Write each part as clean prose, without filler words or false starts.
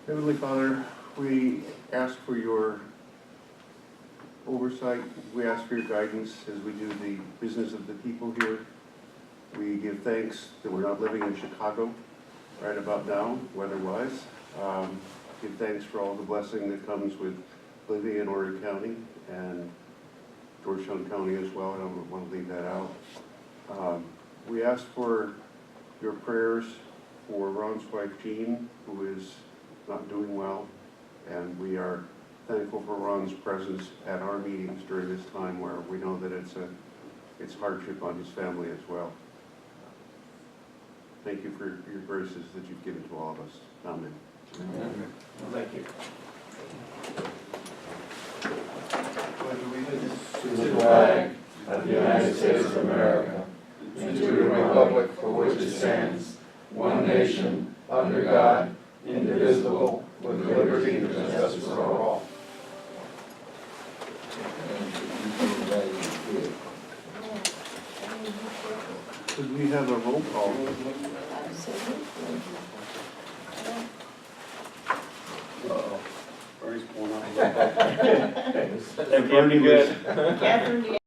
Heavenly Father, we ask for your oversight. We ask for your guidance as we do the business of the people here. We give thanks that we're not living in Chicago right about now, weather-wise. Give thanks for all the blessing that comes with living in Horry County and Georgetown County as well. I don't want to leave that out. We ask for your prayers for Ron's wife Jean, who is not doing well, and we are thankful for Ron's presence at our meetings during this time where we know that it's hardship on his family as well. Thank you for your graces that you've given to all of us. Amen. Amen. Thank you. Pledge allegiance To the flag of the United States of America, and to the republic for which it stands, one nation, under God, indivisible, with liberty and justice for all. Could we have a roll call? Uh-oh. Bernie's pulling out. Bernie was- Catherine,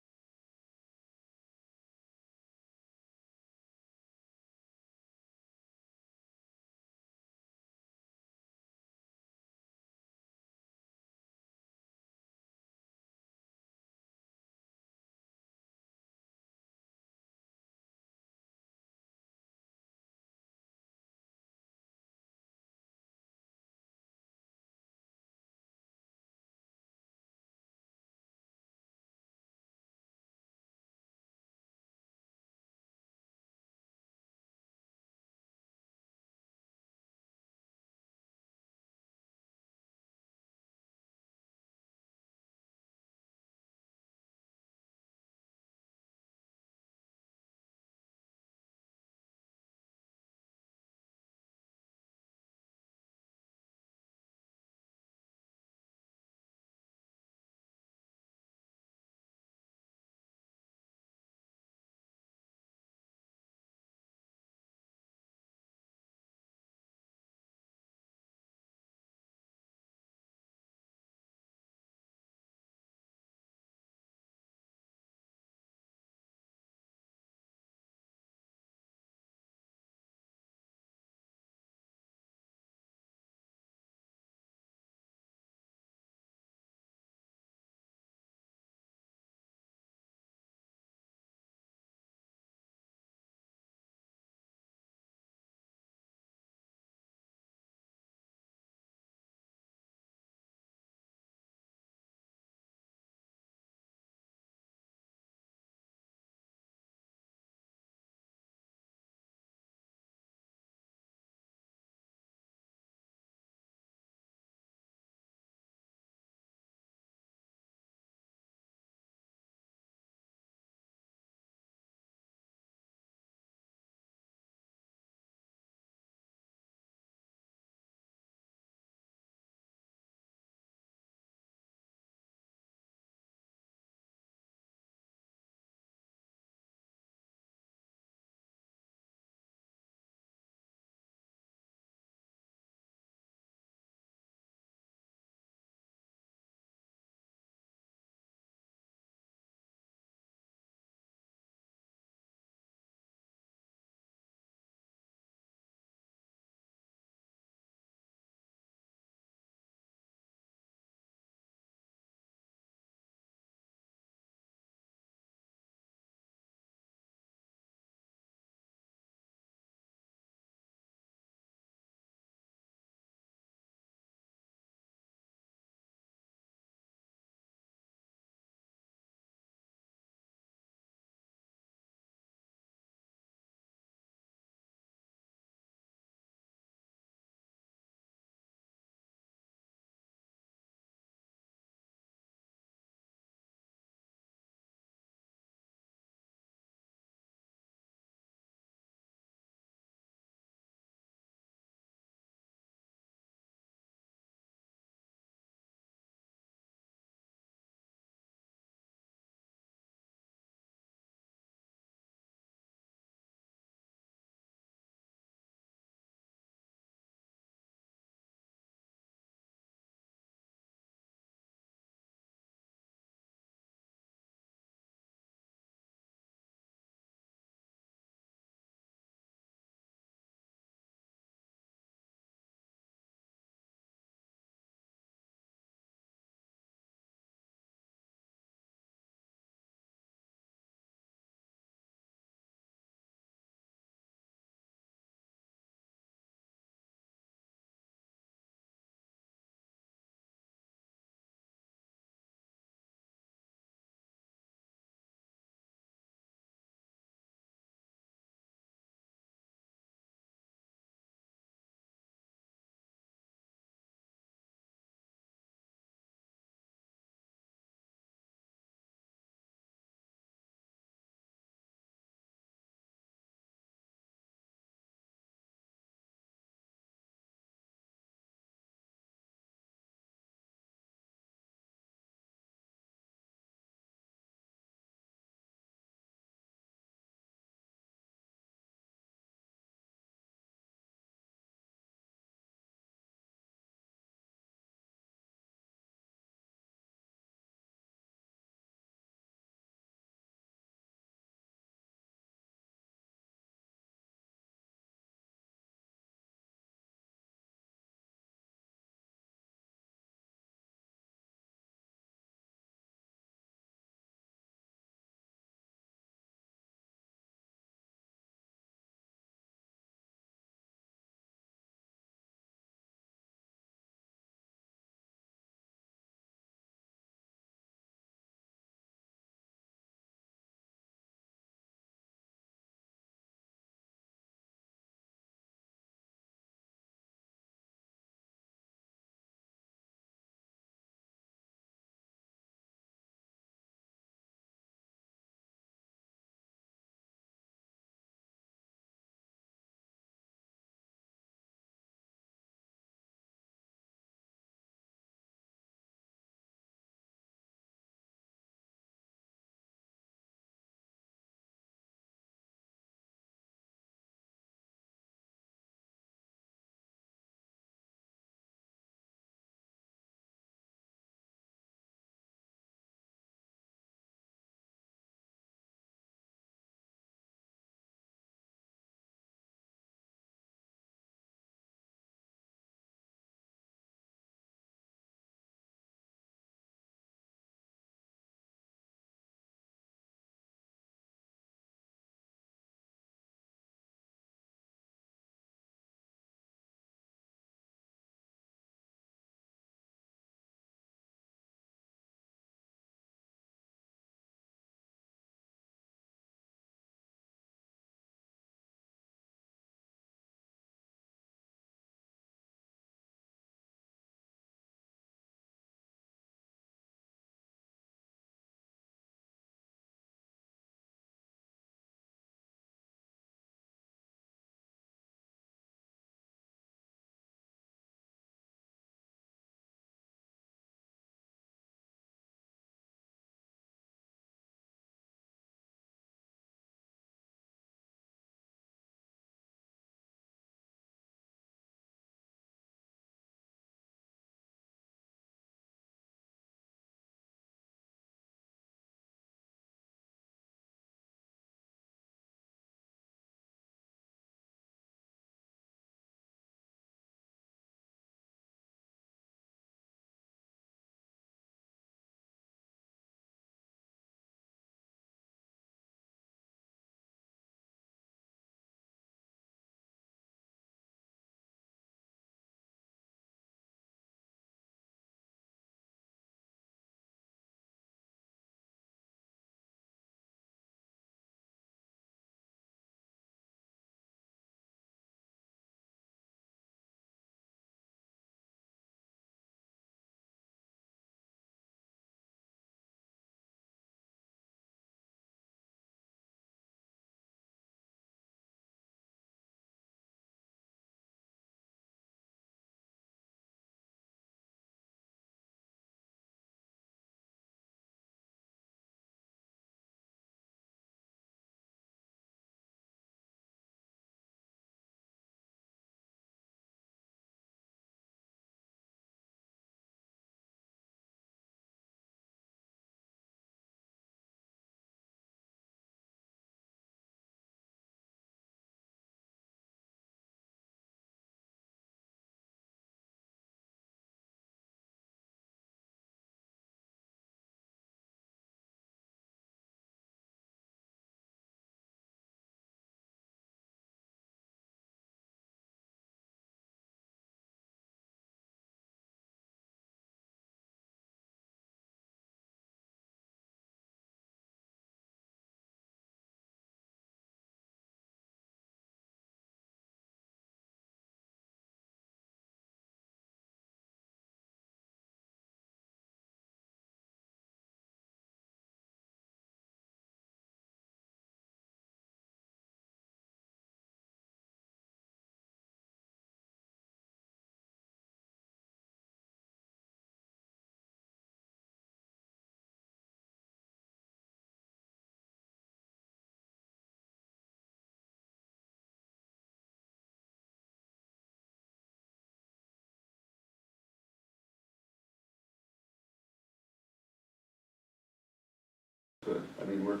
mean,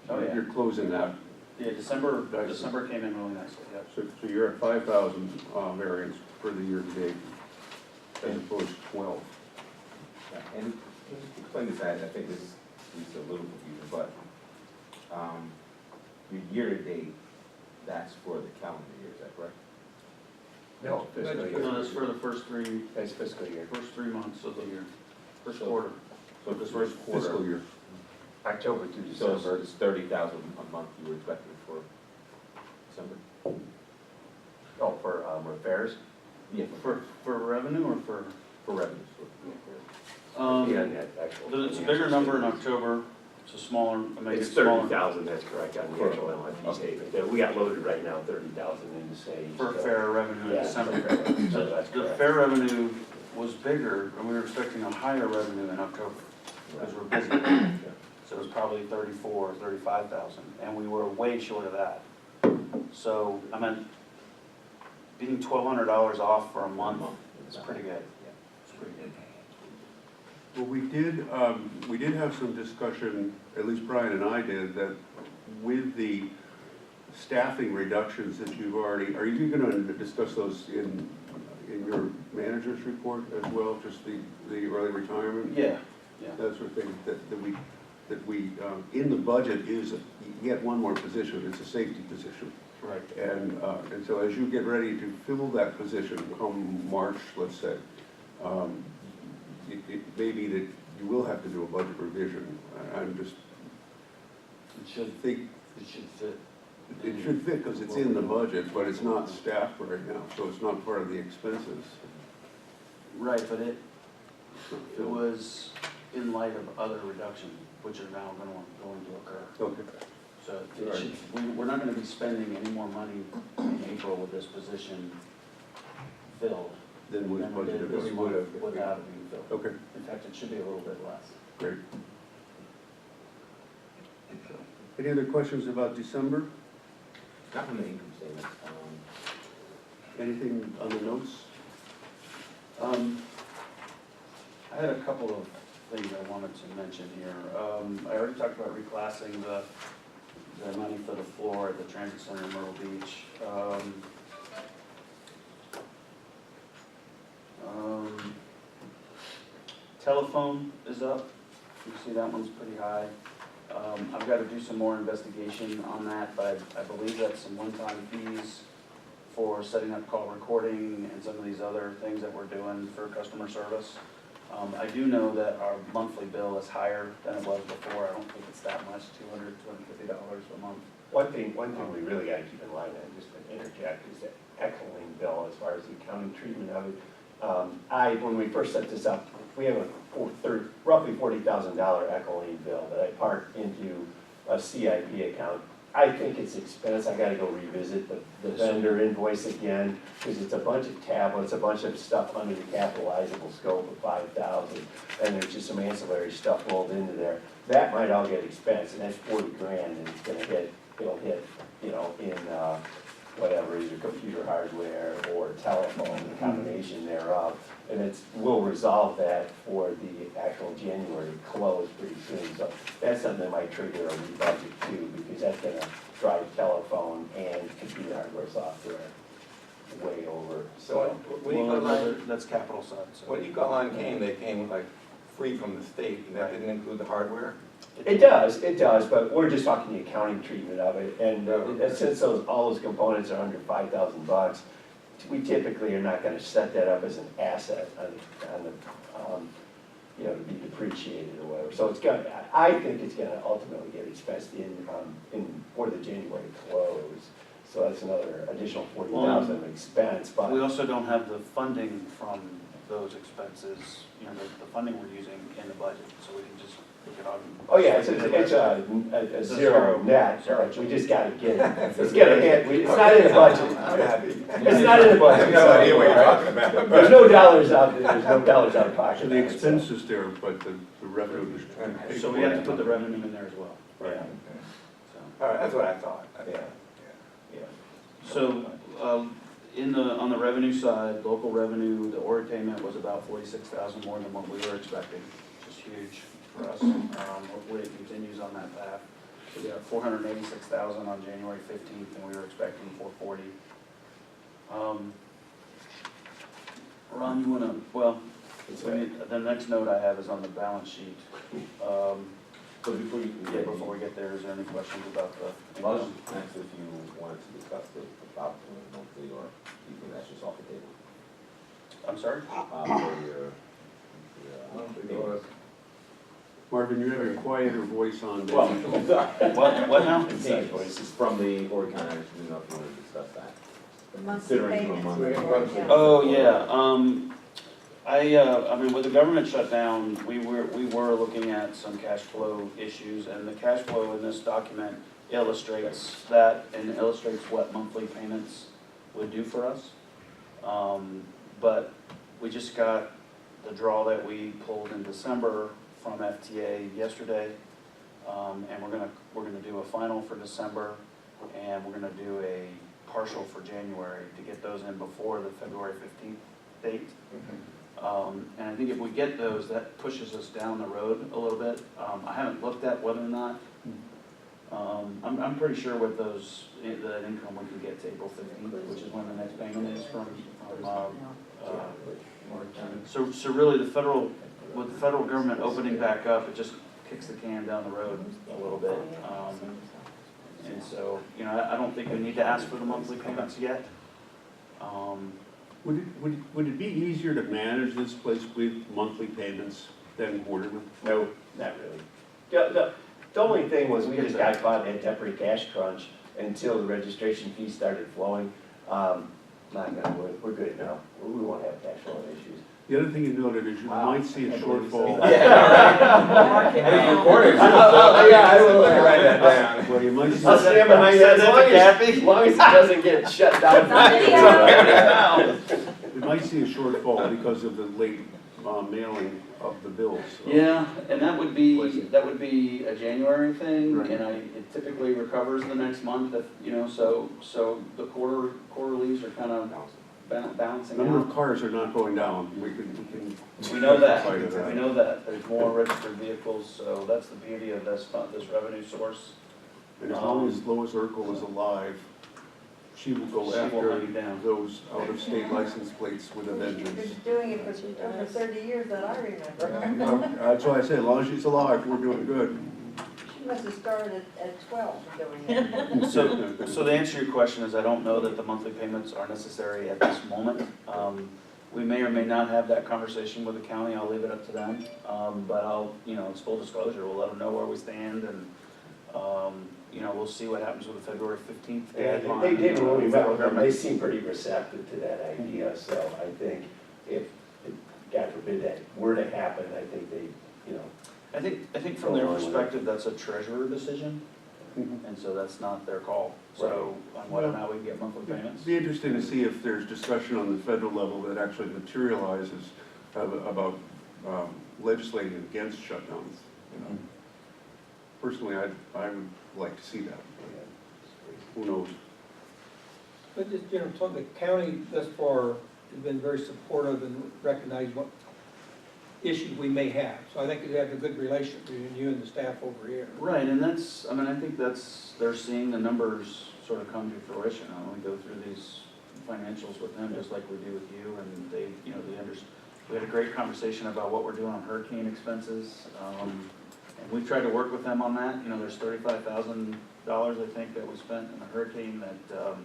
Oh, yeah. you're closing that. Yeah, December came in really nicely, yeah. So you're at 5,000 variance for the year to date, as opposed to 12. And can you explain this, I think this is a little confusing, but your year-to-date, that's for the calendar year, is that correct? No, fiscal year. No, that's for the first three That's fiscal year. months of the year, first So- quarter. So This this first quarter, Fiscal year. October through so December. it's 30,000 a month you were expecting for December? Oh, for repairs? Yeah, For revenue or for? for revenues. Yeah, net actual. It's a bigger number in October, it's a smaller, maybe It's smaller. 30,000, that's correct, on the actual LFP statement. We got loaded right now, 30,000 in the stage. For so- fair revenue in Yeah, December. for fair revenue, so that's The correct. fair revenue was bigger, and we were expecting a higher revenue in October, because we're busy. So it was probably 34, 35,000, and we were way short of that. So, I mean, being $1,200 off for a month is pretty good. It's pretty good. Well, we did have some discussion, at least Brian and I did, that with the staffing reductions that you've already, are you gonna discuss those in your manager's report as well, just the early retirement? Yeah, That sort of thing, that we, in the budget is yet one more position, it's a safety position. right. And so as you get ready to fill that position come March, let's say, it may be that you will have to do a budget revision. I'm just It should think, fit. it should fit because it's in the budget, but it's not staffed right now, so it's not part of the expenses. Right, but it was in light of other reductions, which are now going to occur. Okay. So it should, we're not gonna be spending any more money in April with this position filled Then was than we did budgeted. this Would month have. without it being filled. Okay, In fact, it should be a little bit less. great. Any other questions about December? Not from the income statement. Anything on the notes? I had a couple of things I wanted to mention here. I already talked about reclassing the money for the floor at the transit center in Myrtle Beach. Telephone is up. You see that one's pretty high. I've got to do some more investigation on that, but I believe that's some one-time fees for setting up call recording and some of these other things that we're doing for customer service. I do know that our monthly bill is higher than it was before. I don't think it's that much, $200, $250 a month. One thing we really gotta keep in mind, and just to interject, is the echoing bill as far as the accounting treatment of it. When we first set this up, we have a roughly $40,000 echoing bill that I parked into a CIP account. I think it's expense, I gotta go revisit the vendor invoice again, because it's a bunch of tablets, a bunch of stuff under the capitalizable scope of 5,000, and there's just some ancillary stuff rolled into there. That might all get expensed, and that's 40 grand, and it's gonna hit, it'll hit, you know, in, whatever, either computer hardware or telephone, the combination thereof. And we'll resolve that for the actual January close pretty soon. So that's something that might trigger a rebudget too, because that's gonna drive telephone and computer hardware software way over. So when you Well, call line, that's capital side, so. when you call line came, they came like free from the state, and that didn't include the hardware? It does, but we're just talking the accounting treatment of it. And since all those components are under $5,000, we typically are not gonna set that up as an asset on the, you know, to be depreciated or whatever. So I think it's gonna ultimately get expensed for the January close. So that's another additional 40,000 expense, but. We also don't have the funding from those expenses, you know, the funding we're using in the budget, so we can just look it on. Oh, yeah, it's a zero net, but we just gotta get it. It's gonna hit, it's not in the budget. I'm happy. It's not in the I have budget. no idea what you're talking about. There's no dollars out there, there's no dollars out of pocket. So the expense is there, but the revenue is. So we have to put the revenue in there as well. Right. So. All right, that's what I thought. Yeah, yeah. So, on the revenue side, local revenue, the ORE payment was about 46,000 more than what we were expecting, which is huge for us. Hopefully it continues on that path. We got 486,000 on January 15th, and we were expecting 440. Ron, you wanna, well, the next note I have is on the balance sheet. So before you, Yeah, before we get there, is there any questions about the well, income? next, if you wanted to discuss the monthly, or you think that's just off the table. I'm sorry? For your, Marvin, you have a quieter voice on. well, What now? change voices from the Oregon County, I just didn't know if you wanted to discuss that. The monthly Considering the payments. monthly. Oh, yeah, I mean, with the government shutdown, we were looking at some cash flow issues, and the cash flow in this document illustrates that, and illustrates what monthly payments would do for us. But we just got the draw that we pulled in December from FTA yesterday, and we're gonna do a final for December, and we're gonna do a partial for January to get those in before the February 15th date. And I think if we get those, that pushes us down the road a little bit. I haven't looked at whether or not, I'm pretty sure with those, the income we can get to April 15th, which is when the next payment is from so really with the federal government opening back up, it just kicks the can down the road a little bit. And so, you know, I don't think we need to ask for the monthly payments yet. Would it be easier to manage this place with monthly payments than quarterly? No, not really. The only thing was, we just got caught in a temporary cash crunch until the registration fees started flowing. We're good now. We won't have cash flow issues. The other thing you noted is you might see a shortfall. It's recorded, yeah, I will write that down. Well, you might see, I'll stand behind that Kathy. as long as it doesn't get shut down. you might see a shortfall because of the late mailing of the bills. So Yeah, and that would be a January thing, Right. and it typically recovers the next month, if, you know, so the quarterlies are kind of balancing Number out. of cars are not going down. We can. We know that, Fight it out. we know that, there's more registered vehicles, so that's the beauty of this revenue source. And as long as Lois Urkel is alive, she will go She will after hunt you down. those out-of-state license plates with a She's vengeance. been doing it for over 30 years that I remember. That's why I say, as long as she's alive, we're doing good. She must have started at 12 doing it. So the answer to your question is, I don't know that the monthly payments are necessary at this moment. We may or may not have that conversation with the county, I'll leave it up to them. But you know, it's full disclosure, we'll let them know where we stand, and, you know, we'll see what happens with the February 15th Yeah, deadline. they did, when we met with them, they seemed pretty receptive to that idea, so I think if, God forbid, that were to happen, I think they, you know. I think from their perspective, that's a treasurer decision, Mhm. and so that's not their call. So on whether or not we can get monthly payments. It'd be interesting to see if there's discussion on the federal level that actually materializes about legislating against shutdowns. You know. Personally, I would like to see that. Who knows? But just, you know, the county thus far has been very supportive and recognized what issues we may have. So I think you have a good relationship between you and the staff over here. Right, and that's, I mean, I think they're seeing the numbers sort of come to fruition. I want to go through these financials with them, just like we do with you, and they, you know, we had a great conversation about what we're doing on hurricane expenses. And we've tried to work with them on that. You know, there's $35,000, I think, that we spent in the hurricane that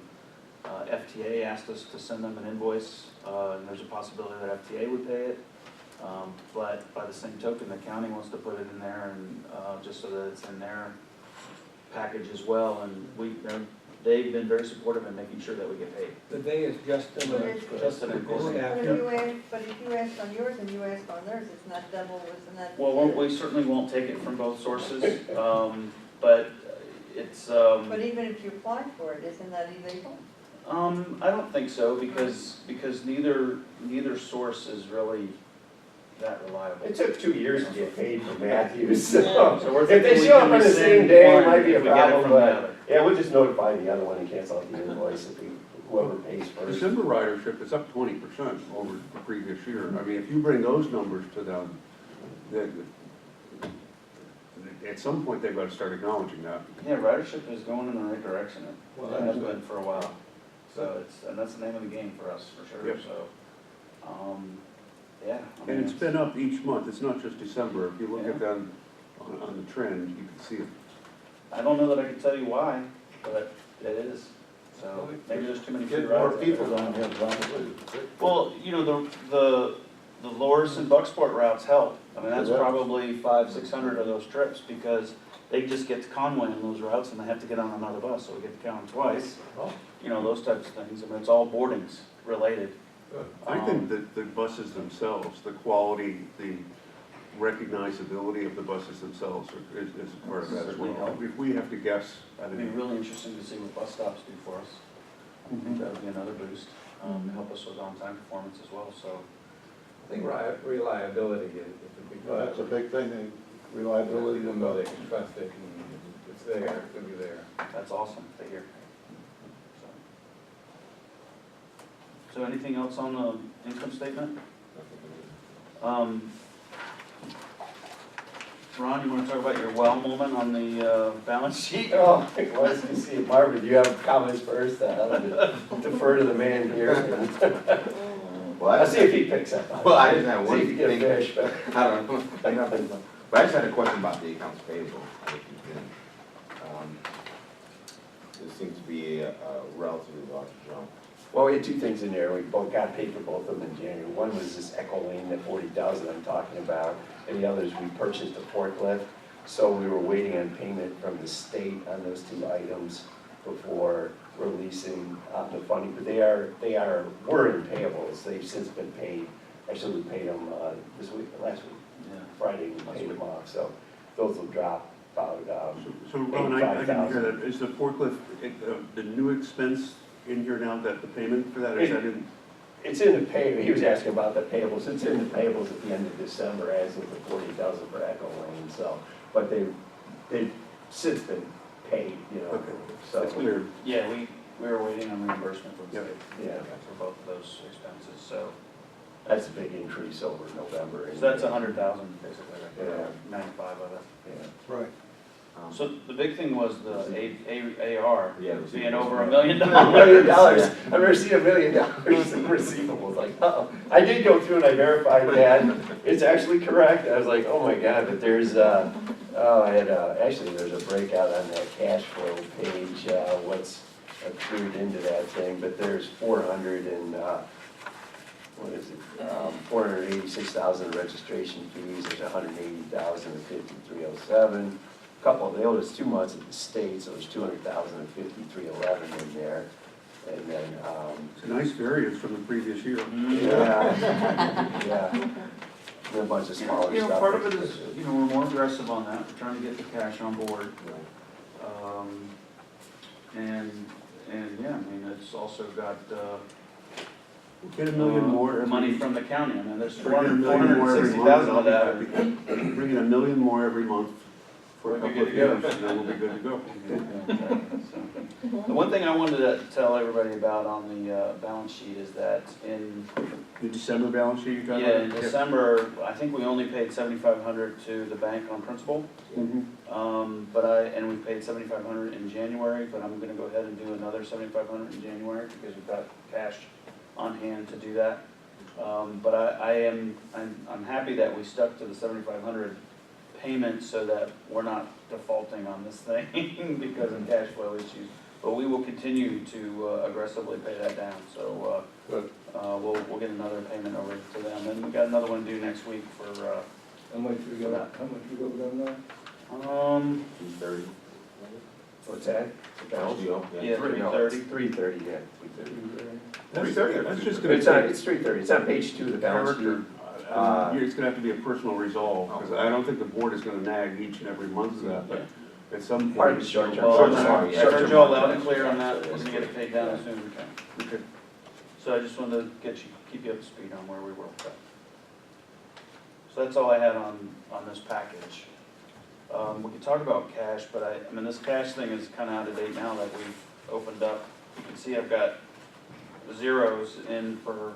FTA asked us to send them an invoice, and there's a possibility that FTA would pay it. But by the same token, the county wants to put it in there, and just so that it's in their package as well. And they've been very supportive in making sure that we get paid. The day is Justin and Justin and Corey. staff. But if you ask on yours and you ask on theirs, it's not double, isn't that? Well, we certainly won't take it from both sources, but it's, But even if you apply for it, isn't that illegal? I don't think so, because neither source is really that reliable. It took 2 years to get paid for Matthews, so So we're if thinking they we show up can on the same rescind day, it one might be a if we get it problem, from the but, other. yeah, we'll just notify the other one and cancel out the invoice if whoever pays first. December ridership is up 20% over the previous year. I mean, if you bring those numbers to them, at some point, they've got to start acknowledging that. Yeah, ridership is going in the right direction. Well, It that's has good. been for a while. So and that's the name of the game for us, for sure, Yep. so, yeah. I mean, And it's been up each month, it's not just December. If you look at that on the trend, you can see it. I don't know that I can tell you why, but it is. So maybe there's too many free Get rides. more out people there. down here, probably. Well, you know, the Loris and Bucksport routes help. I mean, that's Yeah. probably 500-600 of those trips because they just get to Conway on those routes and they have to get on another bus, so we get to count them twice. Oh. You know, those types of things. I mean, it's all boardings related. Good. I think that the buses themselves, the quality, the recognizability of the buses themselves is part of that as well. Certainly. If we have to guess, I It'd be mean, really interesting to see what bus stops do for us. I think that would be another boost, help us with on-time performance as well, so. I think reliability is a big. Well, that's a big thing, reliability. Even though they can trust it, it's there, it's gonna be there. That's awesome to hear. So anything else on the income statement? Ron, you wanna talk about your wow moment on the balance sheet? Oh, let's see, Marvin, do you have comments first? I'll defer to the man here. Well, I'll see if he picks up. Well, I just have one See if you get a thing. fish, but. I don't know, I got this one. But I just had a question about the accounts payable. There seems to be a relatively large jump. Well, we had two things in there, we both got paid for both of them in January. One was this Echo Lane, that 40,000 I'm talking about, and the other is we purchased a forklift. So we were waiting on payment from the state on those two items before releasing the funding, but were in payables, they've since been paid. Actually, we paid them this week, last week, Yeah. Friday, we paid them off, so those will drop about, so Ron, I didn't hear that. Is the forklift, the new expense in here now, that the payment for that, is that in? it's in the pay, he was asking about the payables, it's in the payables at the end of December as of the 40,000 for Echo Lane, so, but they've since been paid, you know, Okay. so. That's clear. Yeah, we were waiting on reimbursement from the Yep. state. Yeah. For both of those expenses, so. That's a big increase over November. So that's 100,000 basically, right there, Yeah. 95 of it. Yeah. Right. So the big thing was the AR Yeah, being over $1 million. $1 million, I've never seen $1 million in receivables, like, uh-oh. I did go through and I verified that, it's actually correct, I was like, oh my God, but there's, actually, there's a breakout on that cash flow page, what's accrued into that thing, but there's 486,000 registration fees, there's 180,000 of 5307. Couple of, they owed us 2 months at the state, so there's 200,000 of 5311 in there. And then, It's a nice variance from the previous year. yeah. And a bunch of smaller You know, stuff. part of it is, you know, we're more aggressive on that, we're trying to get the cash on board. And yeah, I mean, it's also got, Get $1 million more. money from the county, I mean, there's Bring in $1 million more every month, 460,000 and of that. I'll be happy. Bring in $1 million more every month for a We'll be couple of good to years, and then we'll be good to go. The one thing I wanted to tell everybody about on the balance sheet is that in, The December balance sheet you're talking yeah, about? in December, I think we only paid $7,500 to the bank on principal. Mhm. And we paid $7,500 in January, but I'm gonna go ahead and do another $7,500 in January because we've got cash on hand to do that. But I'm happy that we stuck to the $7,500 payment so that we're not defaulting on this thing because of cash flow issues. But we will continue to aggressively pay that down, so, Good. we'll get another payment over to them. And we got another one due next week for, How much we got with them now? 230. What's that? The balance? Yeah, 330. 330, yeah, 330. That's just gonna It's on, take it's 330, it's on page 2 of the balance sheet. character. It's gonna have to be a personal resolve, because I don't think the board is gonna nag each and every month of that, but at some Part of point. it's short-term. Well, Short-term, Short-term. yeah. I've heard you all loud and clear on that, we're gonna get it paid down as soon as we can. Okay. So I just wanted to keep you up to speed on where we were with that. So that's all I had on this package. We could talk about cash, but I mean, this cash thing is kinda out of date now that we've opened up. You can see I've got zeros in for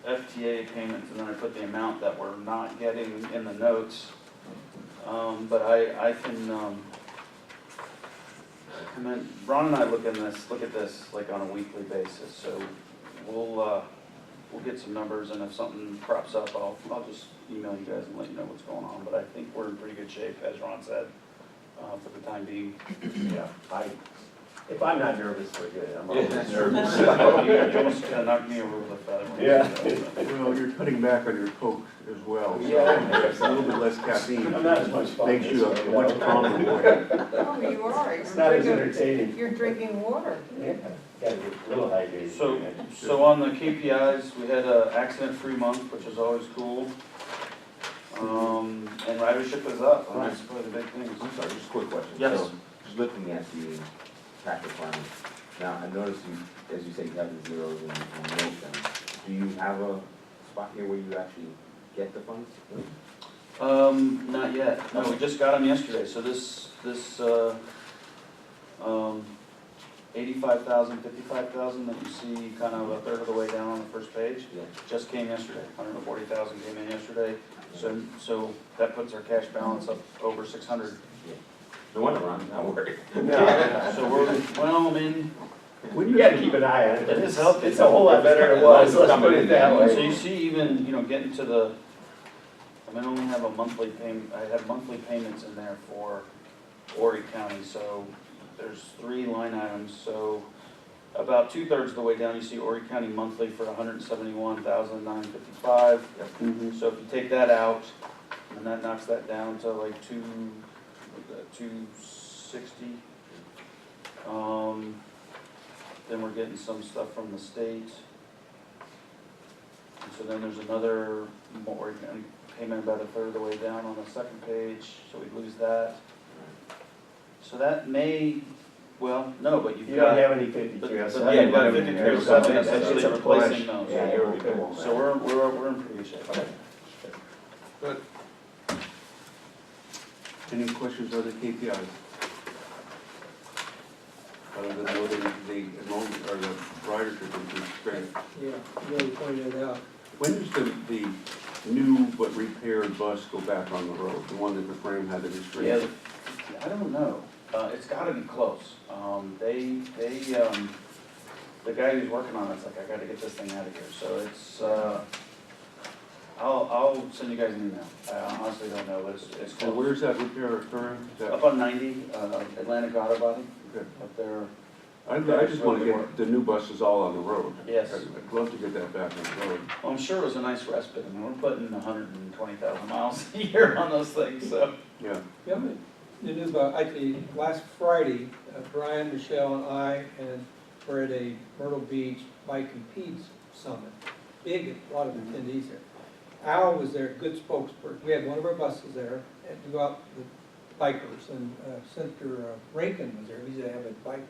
FTA payments, and then I put the amount that we're not getting in the notes. But I can, I mean, Ron and I look at this like on a weekly basis, so we'll get some numbers, and if something crops up, I'll just email you guys and let you know what's going on, but I think we're in pretty good shape, as Ron said, for the time being. Yeah, if I'm not nervous, we're good. I'm Yeah. always nervous. You almost kinda knocked me over with a feather. Yeah. Well, you're cutting back on your Coke as well, so Yeah. it's a little bit less caffeine. I'm not as much fun. Makes you this a way, much though. calmer boy. Oh, you are. It's not as entertaining. You're drinking water. Yeah, gotta get a little hydrated. So on the KPIs, we had a accident-free month, which is always cool. And ridership is up, and that's probably the big thing. I'm sorry, just a quick question. Yes. So, just looking at the tax requirements, now, I noticed you, as you say, you have the zeros and note them. Do you have a spot here where you actually get the funds? Not yet, no, we just got them yesterday, so this 85,000, 55,000 that you see kind of a third of the way down on the first page, Yeah. just came yesterday. 140,000 came in yesterday, so that puts our cash balance up over 600. No wonder I'm not worried. No. So we're, well, I mean, You gotta keep an eye on it. It is healthy. It's a whole lot better than it was, let's put it that so way. you see even, getting to the, I mean, I only have a monthly payment, I have monthly payments in there for Horry County, so there's 3 line items, so about 2/3 of the way down, you see Horry County monthly for 171,955. So if you take that out, and that knocks that down to like 260. Then we're getting some stuff from the state. And so then there's another more payment about a third of the way down on the second page, so we lose that. So that may, well, no, but you've You don't got, have any but 5307. yeah, you've got a Yeah, 5307 it's essentially a replacing flush. those. Yeah, you're okay. So we're in pretty good shape. Good. Any questions on the KPIs? Other than noting the enrollment or the ridership increase, great. Yeah, really pointed it out. When does the new but repaired bus go back on the road, the one that the frame had to be Yeah, straightened? I don't know. It's gotta be close. The guy who's working on it's like, I gotta get this thing out of here. So it's, I'll send you guys an email. I honestly don't know, but it's And close. where's that repair occurring? Is that- Up on 90, Atlantic Auto Body, Okay. up there. I just want to get the new buses all on the road. Yes. I'd love to get that back on the road. Well, I'm sure it was a nice respite. I mean, we're putting 120,000 miles a year on those things, so. Yeah. Yeah, but the new, actually, last Friday, Brian, Michelle, and I, and we're at a Myrtle Beach Bike and Peds Summit. Big, a lot of attendees there. Al was there, good spokesperson. We had one of our buses there, and to go out with bikers, and Senator Rankin was there, he's gonna have a bike.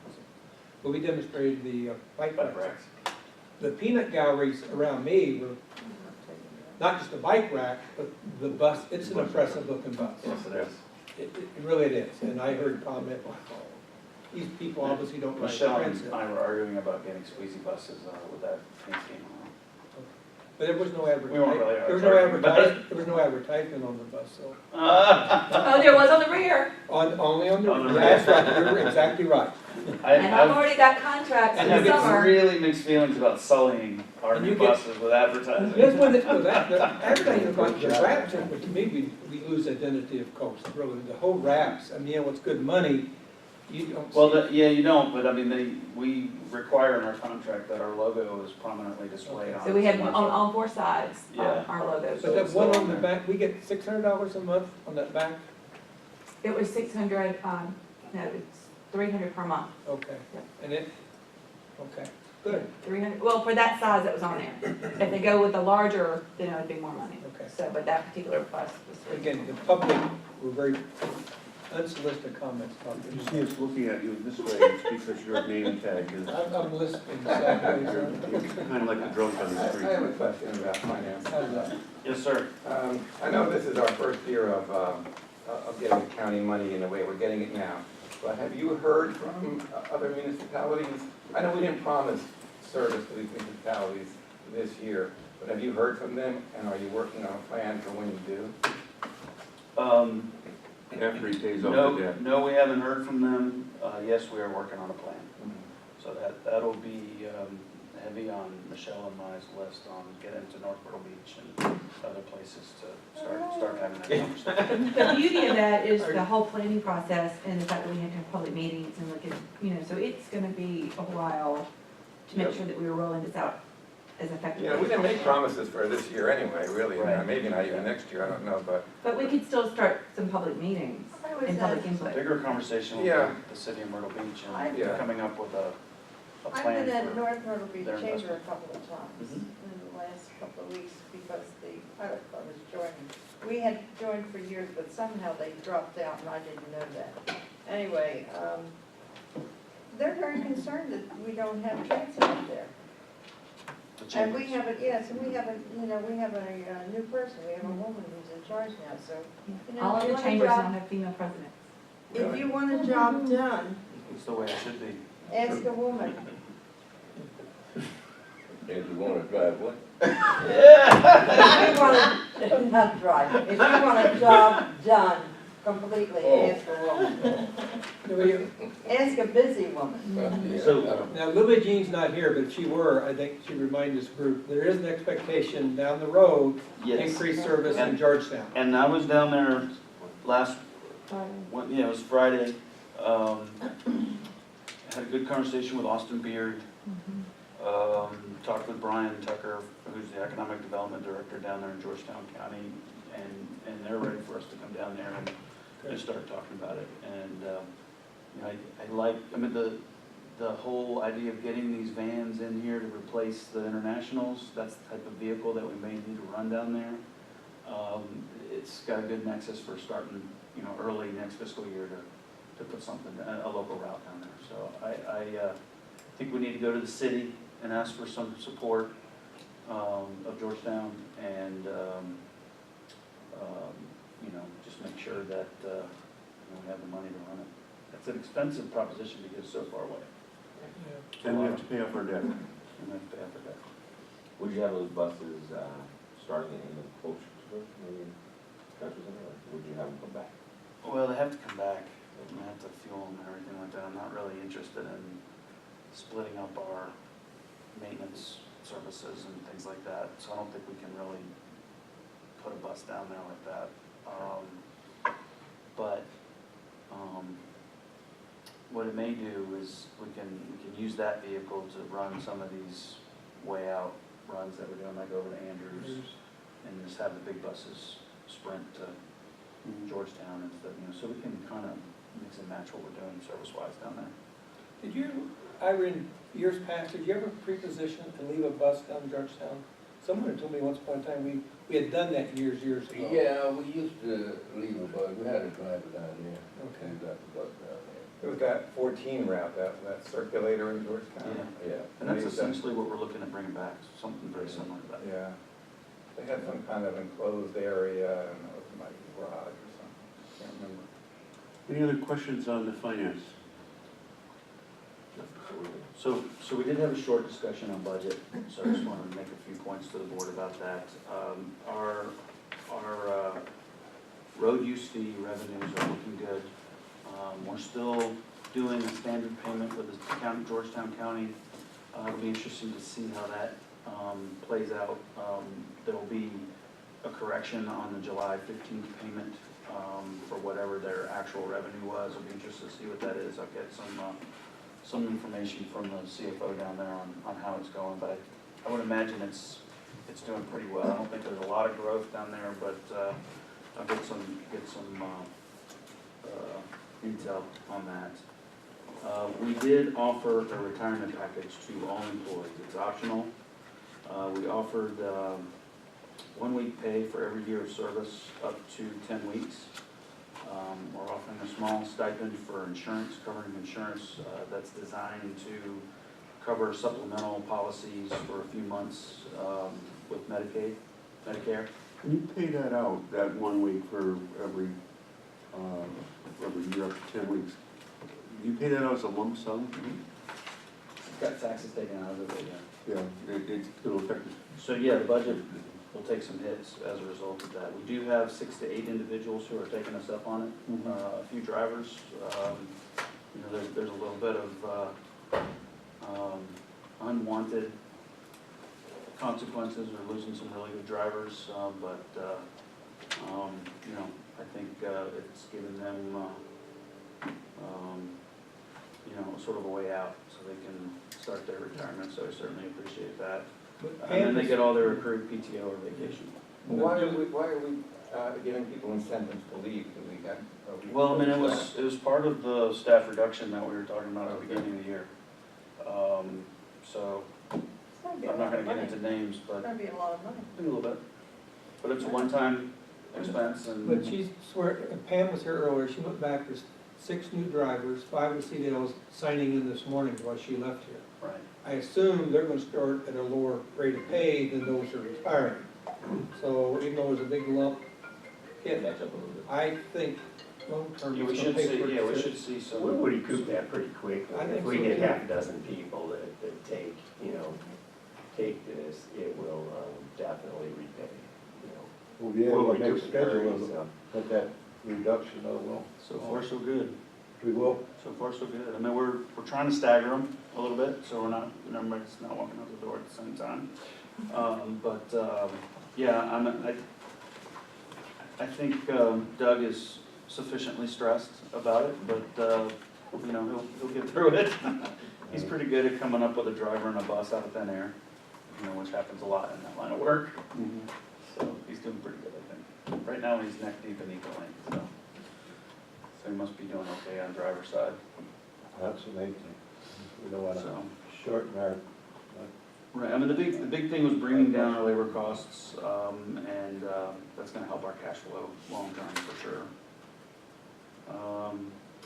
But we demonstrated the bike racks. The peanut galleries around me were not just a bike rack, but the bus, it's an impressive looking bus. Yes, it is. It really it is, and I heard comment, wow, these people obviously don't ride Michelle transit. and I were arguing about getting squeezy buses with that paint scheme on. But there was no We weren't advertisement, really there was no arguing about it. advertisement, there was no advertisement on the bus, so. Oh, there was on the rear, Only on the, On the that's right, you're exactly right. and I've already got contracts I in have the summer. really mixed feelings about sullying our And new you get- buses with advertising. That's when the advertising about the wraps, but to me, we lose identity of Coast, really, the whole wraps, I mean, what's good money, you don't see. Well, yeah, you don't, but I mean, we require in our contract that our logo is prominently displayed on it. So we had on all 4 sides, Yeah. our logos. But that one on the back, we get $600 a month on that back? It was 600, no, it's 300 per month. Okay, Yep. and it, okay, good, 300, well, for that size that was on there. If they go with the larger, then it would be more money. okay. So, but that particular bus was. Again, the public were very unsolicited comments about You this. see us looking at you this way, it's because your name tag is, I'm listening sideways. you're kind of like the drunk on the I have street. a question about finance. How's that? Yes, sir. I know this is our first year of getting county money in the way we're getting it now, but have you heard from other municipalities? I know we didn't promise service to these municipalities this year, but have you heard from them, and are you working on a plan for when you do? after he pays off the debt. No, we haven't heard from them. Yes, we are working on a plan. So that'll be heavy on Michelle and my list on getting to North Myrtle Beach and other places to start having that conversation. The beauty of that is the whole planning process and the fact that we have to have public meetings and look at, so it's gonna be a while to make sure that we were rolling this out as effectively. Yeah, we didn't make promises for this year anyway, really, Right. maybe not even next year, I don't know, but. But we could still start some public meetings I was, and public The input. bigger conversation will Yeah. be the city of Myrtle Beach and Yeah. coming up with a I've plan been at for. North Myrtle Beach their Chamber a investment. couple of times Mhm. in the last couple of weeks because the pilot club is joining. We had joined for years, but somehow they dropped out and I didn't know that. Anyway, they're very concerned that we don't have transit up there. the And we chambers. have a, yes, and we have a, we have a new person, we have a woman who's in charge now, so. All of if you the want a chambers job- now have female presidents. If you want a job done, It's the way it should be. ask a woman. If you want to drive what? If you want, not drive, if you want a job done completely, ask a woman. Ask a busy woman. So- Now, Libby Jean's not here, but if she were, I think she'd remind this group, there is an expectation down the road, Yes. increased service in And- Georgetown. And I was down there last, it was Friday. Had a good conversation with Austin Beard. Talked with Brian Tucker, who's the Economic Development Director down there in Georgetown County. And they're ready for us to come down there and start talking about it. And, I mean, the whole idea of getting these vans in here to replace the internationals, that's the type of vehicle that we may need to run down there. It's got a good nexus for starting, early next fiscal year to put something, a local route down there. So I think we need to go to the city and ask for some support of Georgetown and, just make sure that we have the money to run it. It's an expensive proposition because it's so far away. And we have to pay off our debt. And we have to pay for that. Would you have those buses, starting in the close to, maybe, countries in there, or would you have them come back? Well, they have to come back. We have to fuel them and everything like that. I'm not really interested in splitting up our maintenance services and things like that. So I don't think we can really put a bus down there like that. But what it may do is we can use that vehicle to run some of these way out runs that we're doing, like over to Andrews, and just have the big buses sprint to Georgetown and stuff, so we can kind of mix and match what we're doing service-wise down there. Did you, Irene, years past, did you ever pre-position and leave a bus down in Georgetown? Someone had told me once upon a time, we had done that years ago. Yeah, we used to leave a bus, we had a driver down there. Okay. We got the bus down It was that 14 route, that circulator in Georgetown. there. Yeah. And that's essentially what we're looking at bringing back, something very similar to that. Yeah. They had some kind of enclosed area, and it was like a garage or something, can't remember. Any other questions on the finance? So we did have a short discussion on budget, so I just wanted to make a few points to the board about that. Our road use fee revenues are looking good. We're still doing a standard payment with the county, Georgetown County. It'll be interesting to see how that plays out. There will be a correction on the July 15th payment for whatever their actual revenue was. It'll be interesting to see what that is. I'll get some information from the CFO down there on how it's going, but I would imagine it's doing pretty well. I don't think there's a lot of growth down there, but I'll get some intel on that. We did offer a retirement package to all employees. It's optional. We offered 1 week pay for every year of service up to 10 weeks. We're offering a small stipend for insurance, covering insurance that's designed to cover supplemental policies for a few months with Medicaid, Medicare. Can you pay that out, that 1 week for every year up to 10 weeks? Do you pay that out as a lump sum? It's got taxes taken out of it, but yeah. Yeah, it's going to affect it. So yeah, the budget we'll take some hits as a result of that. We do have 6 to 8 individuals who are taking us up on it, a few drivers. You know, there's a little bit of unwanted consequences or losing some really good drivers, but you know, I think it's given them you know, sort of a way out so they can start their retirement, so I certainly appreciate that. And then they get all their accrued PTO or vacation. Why are we giving people incentives to leave? Do we got? Well, I mean, it was part of the staff reduction that we were talking about at the beginning of the year. So, It's gonna be a I'm lot not of gonna money. get into names, It's but gonna be a lot of money. a little bit. But it's a one-time expense and. But Pam was here earlier, she went back, there's 6 new drivers, 5 of the CDLs signing in this morning while she left here. Right. I assume they're gonna start at a lower rate of pay than those who are retiring. So even though there's a big lump, Catch up a little bit. I think long-term Yeah, we it's gonna should pay see, for yeah, we itself. should see some. We would recoup that pretty quickly. I think If we so, get too. half a dozen people that take, you know, take this, it will definitely repay, you know. We'll be able We'll to make recoup it early, schedule so. of that reduction, well, So far, so good. we will. So far, so good. I mean, we're trying to stagger them a little bit, so we're not, everybody's not walking out the door at the same time. Yeah, I think Doug is sufficiently stressed about it, but, you know, he'll get through it. He's pretty good at coming up with a driver and a bus out of thin air, you know, which happens a lot in that line of work. So he's doing pretty good, I think. Right now, he's neck deep in eco-lane, so he must be doing okay on driver's side, That's amazing. We don't wanna so. shorten our, Right, I mean, the big thing was bringing down our labor costs, and that's gonna help our cash flow long-term for sure.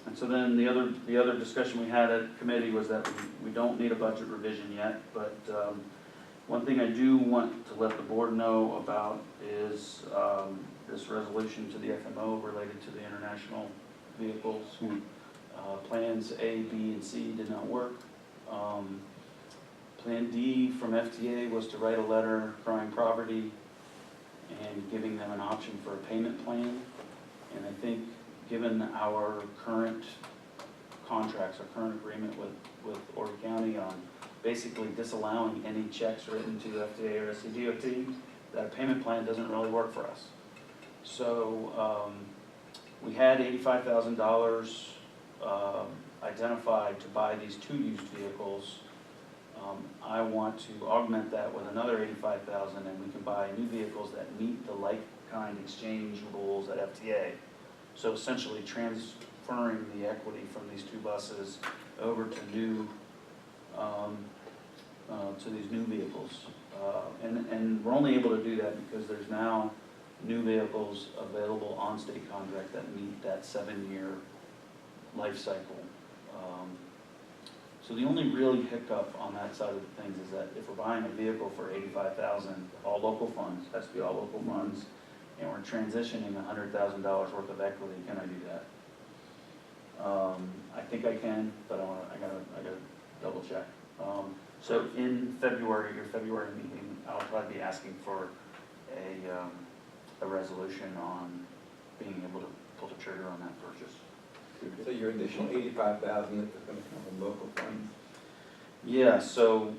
And so then the other discussion we had at committee was that we don't need a budget revision yet, but one thing I do want to let the board know about is this resolution to the FMO related to the international vehicles. Plans A, B, and C did not work. Plan D from FTA was to write a letter crying poverty and giving them an option for a payment plan. And I think, given our current contracts, our current agreement with Oregon County on basically disallowing any checks written to FTA or SCDOT, that payment plan doesn't really work for us. So we had $85,000 identified to buy these 2 used vehicles. I want to augment that with another $85,000, and we can buy new vehicles that meet the like-kind exchange rules at FTA. So essentially transferring the equity from these 2 buses over to these new vehicles. And we're only able to do that because there's now new vehicles available on state contract that meet that 7-year life cycle. So the only really hiccup on that side of the things is that if we're buying a vehicle for $85,000, all local funds, has to be all local funds, and we're transitioning $100,000 worth of equity, can I do that? I think I can, but I gotta double check. So in February, your February meeting, I'll probably be asking for a resolution on being able to pull the trigger on that purchase. So your additional 85,000 is gonna come from local funds? Yeah, so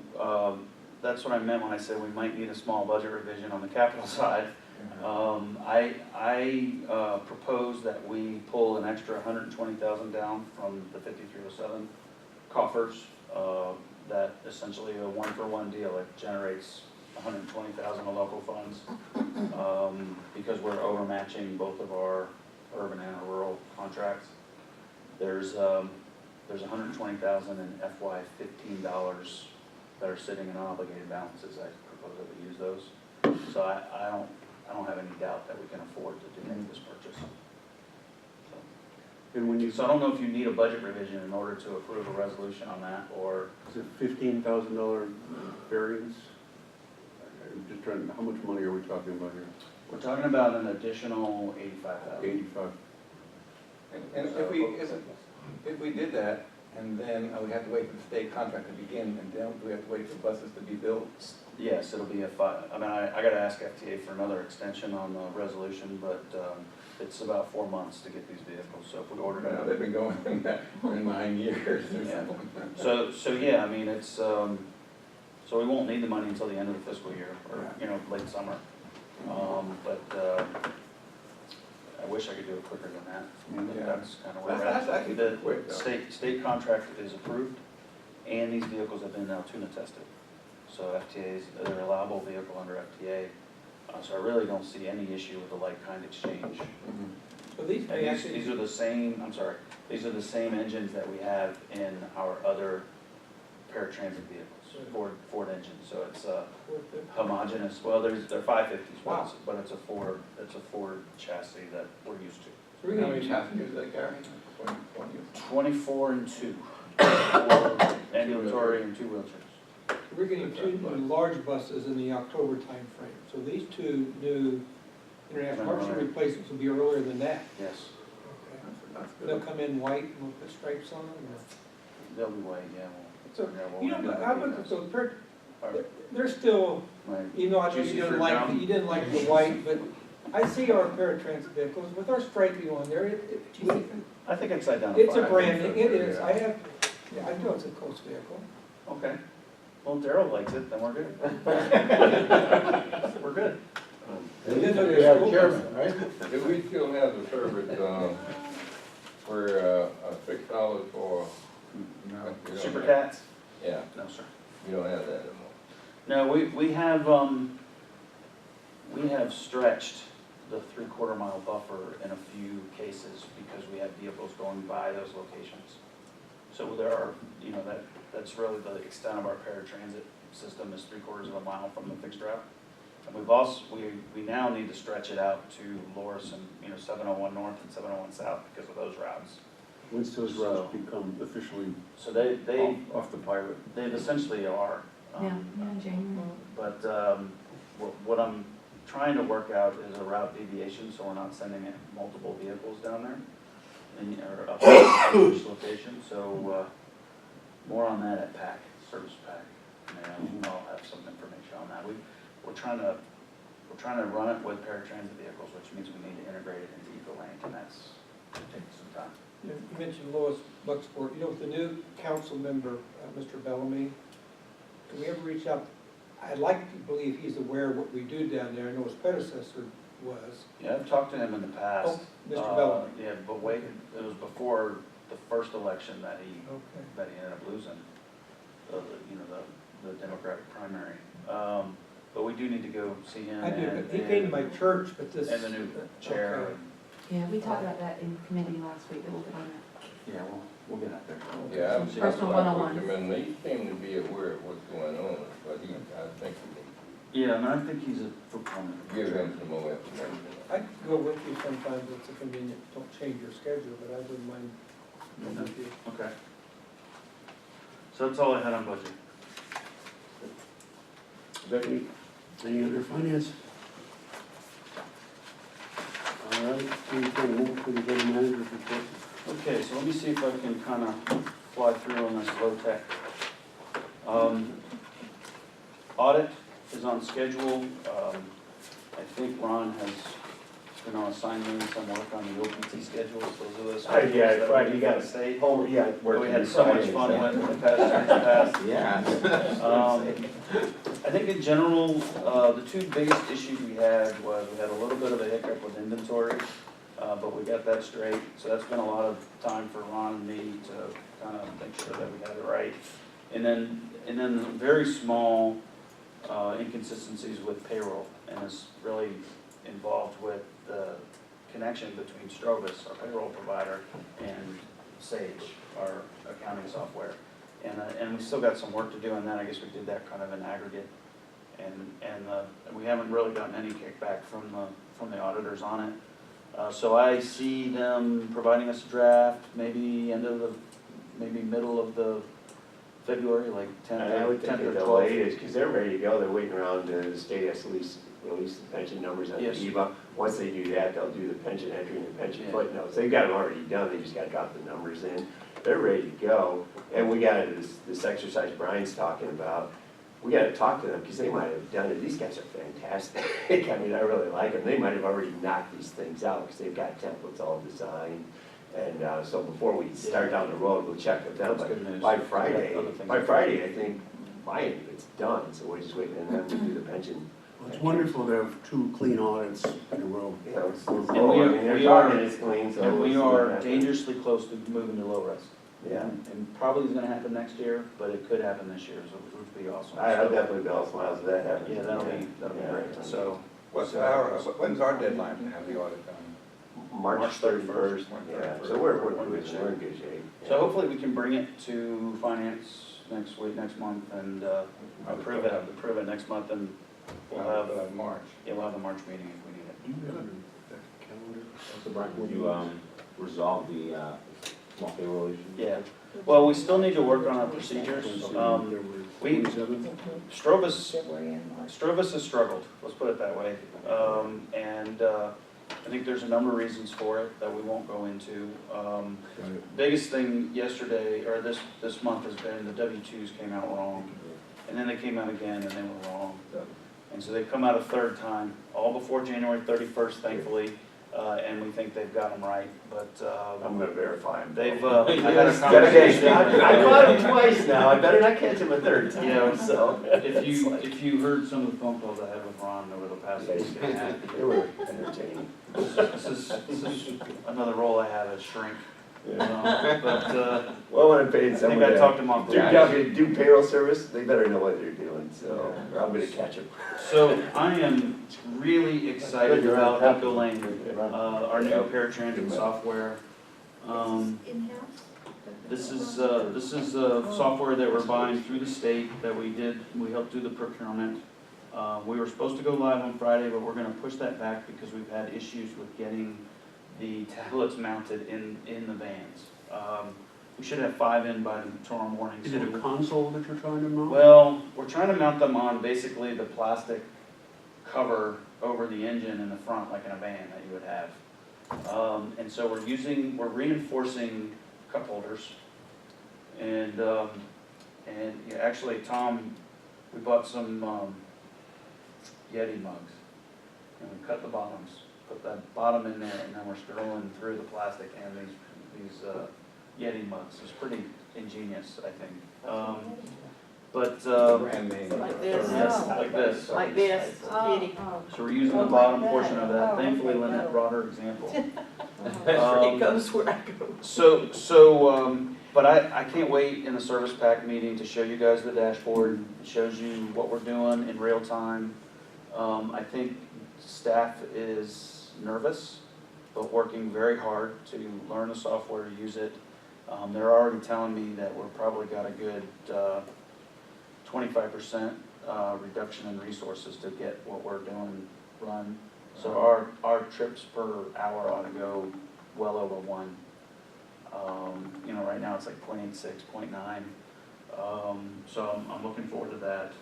that's what I meant when I said we might need a small budget revision on the capital side. I propose that we pull an extra $120,000 down from the 5307 coffers. That essentially a 1-for-1 deal. It generates $120,000 of local funds because we're overmatching both of our urban and rural contracts. There's $120,000 in FY15 that are sitting in unobligated balances. I propose that we use those. So I don't have any doubt that we can afford to do this purchase. And when you, So I don't know if you need a budget revision in order to approve a resolution on that, or is it $15,000 variance? I'm just trying, how much money are we talking about here? we're talking about an additional $85,000. 85. And if we did that, and then we have to wait for the state contract to begin, and then we have to wait for buses to be built. Yes, it'll be I mean, I gotta ask FTA for another extension on the resolution, but, it's about 4 months to get these vehicles, so if we ordered Now, it. they've been going for 9 years or Yeah. something. So yeah, I mean, it's, so we won't need the money until the end of the fiscal year, or, late summer. But I wish I could do it quicker than that. I mean, Yeah. that's kind of where we're That's at. actually The quick, though. state contract is approved, and these vehicles have been now tuna tested. So FTA's, they're a allowable vehicle under FTA, so I really don't see any issue with the like-kind exchange. Mhm. So these may And actually. these are the same, I'm sorry, these are the same engines that we have in our other paratransit vehicles, Ford engines, so it's homogeneous, well, they're 550s, Wow. but it's a Ford chassis that we're used to. So we're How gonna many use- passengers do they carry? 20? 24 and 2, 4 ambulatory and 2 wheelchairs. We're getting two new large buses in the October timeframe. So these two new international commercial replacements will be earlier than that. Yes, Okay. That's They'll good. come in white and we'll put stripes on them. they'll be white, yeah, So, yeah, we'll you know, do but that. I look at those, All they're still, right. you know, I know Juicy you didn't fruit like, gum. you didn't like the white, but I see our paratransit vehicles with our striping on there. I think it's identified. It's a branding, it is. I have, yeah, I know it's a Coast vehicle. Okay, well, Daryl likes it, then we're good. We're good. At least then we there's have school chairman, right? Do we still have the service, for, $6 for? No. You don't Super have- Cats? Yeah, No, sir. you don't have that anymore. No, we have stretched the 3/4 mile buffer in a few cases because we have vehicles going by those locations. So there are, that's really the extent of our paratransit system is 3/4 mile from the fixed route. And we've also, we now need to stretch it out to Loris and, 701 north and 701 south because of those routes. Once those routes become officially So they off the pilot. essentially are. Yeah, January. But what I'm trying to work out is a route deviation, so we're not sending multiple vehicles down there or up to each location. So more on that at PAC, Service PAC. And I'll have some information on that. We're trying to run it with paratransit vehicles, which means we need to integrate it into EcoLink, and that's going to take some time. You mentioned Lois Bucksport, with the new council member, Mr. Bellamy, can we ever reach out? I'd like to believe he's aware of what we do down there. I know his predecessor was. Yeah, I've talked to him in the past. Oh, Mr. Bellamy. Yeah, but wait, it was before the first election that he Okay. ended up losing, the Democratic primary. But we do need to go see him. I do, and- but he came to my church, but this. And the new chair. Okay. Yeah, we talked about that in committee last week, that we'll get on that. Yeah, we'll get out there. Yeah, See I've Personal talked one-on-one. with him, and he seemed to be aware of what's going on, but I think we Yeah, and I think he's a proponent. can give him some more information. I can go with you sometimes, it's a convenient, don't change your schedule, but I wouldn't mind going with you. Okay. So that's all I had on budget. Is that any other finance? All right, please go move to the general manager's report. Okay, so let me see if I can kind of fly through on this low tech. Audit is on schedule. I think Ron has been on assignment some work on the OPT schedule, so those are the Yeah, schedules right, that you we got got to state. Oh, yeah. We had so much fun with in the past years past. Yeah. I think in general, the two biggest issues we had was we had a little bit of a hiccup with inventory, but we got that straight. So that's been a lot of time for Ron and me to kind of make sure that we had it right. And then very small inconsistencies with payroll, and it's really involved with the connection between Strobus, our payroll provider, and Sage, our accounting software. And we still got some work to do on that. I guess we did that kind of in aggregate. And we haven't really gotten any kickback from the auditors on it. So I see them providing us a draft, maybe middle of the February, like 10th And I would think or at the 12th. latest, because they're ready to go, they're waiting around, the state has to release the pension numbers on the Yes. EVA. Once they do that, they'll do the pension entry and the pension Yeah. footnotes. They've got them already done, they just gotta drop the numbers in. they're ready to go. And we got this exercise Brian's talking about, we gotta talk to them, because they might have done it, these guys are fantastic. I mean, I really like them, they might have already knocked these things out, because they've got templates all designed. And so before we start down the road, we'll check with them, That's good news. but Other things. by Friday, I think, my end of it's done, so we're just waiting on them to do the pension. Well, it's wonderful to have 2 clean audits in a row. You know, it's, I we mean, they're are- talking it's clean, so. And we we'll see what are happens. dangerously close to moving to low risk. Yeah, And probably is gonna happen next year, but it could happen this year, so which would be awesome. I'll So, definitely be all smiles if that happens. Yeah, that'll be Yeah. great, so. When's our deadline to have the audit done? March March 31st, 31st. yeah, so we're We're in good, good shape. we're in good shape. So hopefully we can bring it to finance next week, next month, and approve it next month, and we'll have, March. yeah, we'll have a March meeting if we need it. Do you have a calendar? So Brian, would you, resolve the, small payroll issue? Yeah, well, we still need to work on our procedures. We, Strovis has struggled, let's put it that way. And I think there's a number of reasons for it that we won't go into. Biggest thing yesterday, or this month, has been the W-2s came out wrong. And then they came out again and they were wrong. And so they've come out a third time, all before January 31st, thankfully. And we think they've got them right, but I'm gonna verify them. they've, I had a conversation. I caught him twice now, I better not catch him a third time. Yeah, So. If you heard some of the phone calls I had with Ron over the past week and a half, They were entertaining. this is another role I have as shrink. But Well, when I paid I think someone I to talked him off. do payroll service, they better know what they're doing, so I'm gonna catch them. So I am really excited about Echo Lane, our new paratransit software. In-house? This is software that we're buying through the state that we helped do the procurement. We were supposed to go live on Friday, but we're gonna push that back because we've had issues with getting the tablets mounted in the vans. We should have 5 in by tomorrow morning. Is so it a we- console that you're trying to mount? Well, we're trying to mount them on basically the plastic cover over the engine in the front, like in a van that you would have. And so we're reinforcing cup holders. And yeah, actually, Tom, we bought some Yeti mugs. And we cut the bottoms, put that bottom in there, and then we're scrolling through the plastic and these Yeti mugs. It's pretty ingenious, I think. But, Brand name. Like this? yes, like this. Like this, kitty. So we're using the bottom portion of that. Thankfully, Lynette brought her example. It goes where I go. But I can't wait in the service pack meeting to show you guys the dashboard. It shows you what we're doing in real time. I think staff is nervous, but working very hard to learn the software, to use it. They're already telling me that we're probably got a good 25% reduction in resources to get what we're doing run. So our trips per hour ought to go well over 1. You know, right now it's like 0.86, 0.9. So I'm looking forward to that.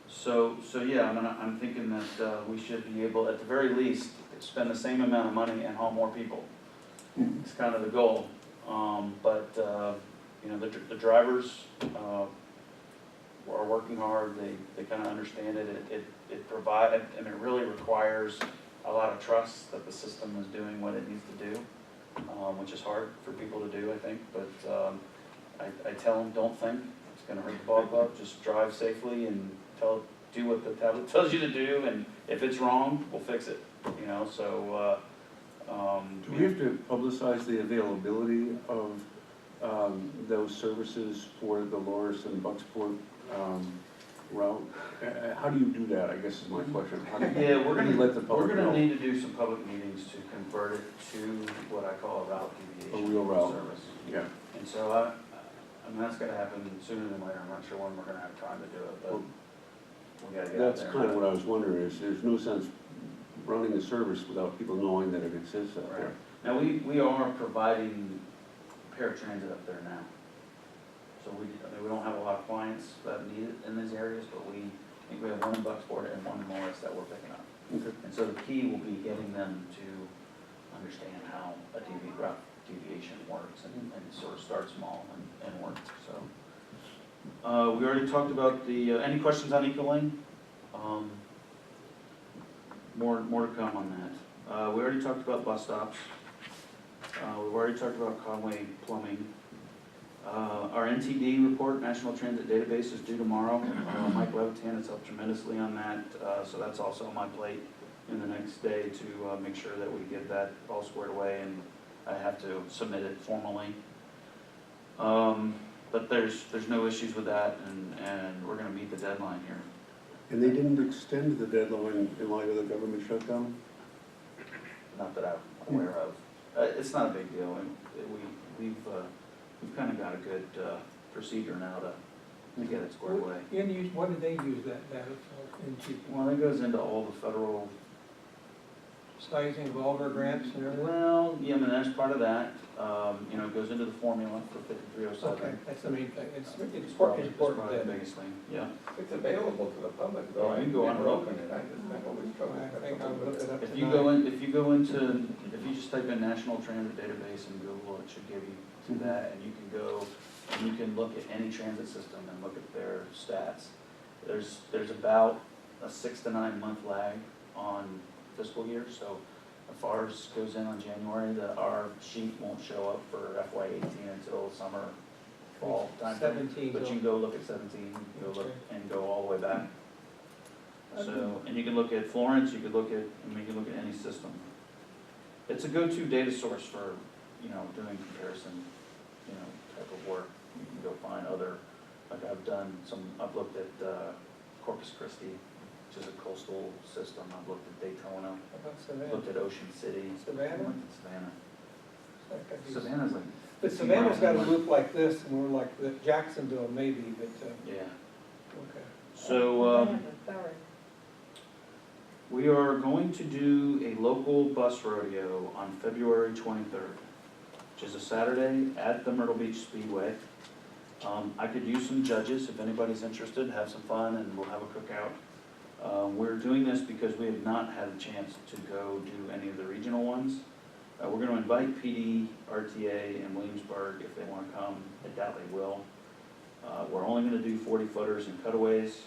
So yeah, I'm thinking that we should be able, at the very least, spend the same amount of money and haul more people. It's kind of the goal. You know, the drivers are working hard. They kind of understand it. It provides, and it really requires a lot of trust that the system is doing what it needs to do, which is hard for people to do, I think. But I tell them, don't think. It's going to hurt the ball club. Just drive safely and do what the tablet tells you to do. And if it's wrong, we'll fix it. You know, so. Do we have to publicize the availability of those services for the Loris and Bucksport route? How do you do that, I guess is my question. How do you- Yeah, how do you let the public know? need to do some public meetings to convert it to what I call a route deviation. A real route. Service. Yeah, And so I mean, that's gonna happen sooner than later. I'm not sure when we're gonna have time to do it, but Well, we gotta get out that's there. kind of what I was wondering, is there's no sense running the service without people knowing that it exists out there. Right. Now, we are providing paratransit up there now. So I mean, we don't have a lot of clients that need it in these areas, but I think we have 1 in Bucksport and 1 in Morris that we're picking up. Okay. And so the key will be getting them to understand how a route deviation investigation works and sort of start small and work, so. We already talked about the, any questions on Ecolane? More to come on that. We already talked about bus stops. We've already talked about Conway Plumbing. Our NTD report, National Transit Database, is due tomorrow. Mike Levitan has helped tremendously on that, so that's also on my plate in the next day to make sure that we get that all squared away, and I have to submit it formally. But there's no issues with that, and we're gonna meet the deadline here. And they didn't extend the deadline in light of the government shutdown? Not that I'm aware of. It's not a big deal, and we've kind of got a good procedure now to get it squared away. What did they use that data for in chief? Well, it goes into all the federal, Sizing of all of our grants and everything? well, yeah, I mean, that's part of that. You know, it goes into the formula for Okay, 5307. that's the main thing. It's It's important probably the that. biggest thing, yeah. It's available to the public, though. Yeah, you can go on I've never and look. opened it, I just, I've always struggled I with think that. I'll look it up If you go into, if you just type in National Transit Database in Google, it should give you to that, and you can go, and you can look at any transit system and look at their stats. There's about a 6 to 9 month lag on fiscal year, so if ours goes in on January, our sheet won't show up for FY18 until summer, fall timeframe. 17. But you can go look at 17, you can go look and go all the way back. So, and you can look at Florence, you can look at any system. It's a go-to data source for, you know, doing comparison, you know, type of work. You can go find other, like I've looked at Corpus Christi, which is a coastal system. I've looked at Daytona, About Savannah. looked at Ocean City. Savannah? I looked at Savannah. That could be- Savannah's like, But Savannah's got a loop like this, and we're like the Jacksonville maybe, but, yeah. okay. So, we are going to do a local bus rodeo on February 23rd, which is a Saturday at the Myrtle Beach Speedway. I could use some judges if anybody's interested, have some fun, and we'll have a cookout. We're doing this because we have not had a chance to go do any of the regional ones. We're gonna invite PD, RTA, and Williamsburg if they wanna come. I doubt they will. We're only gonna do 40 footers and cutaways.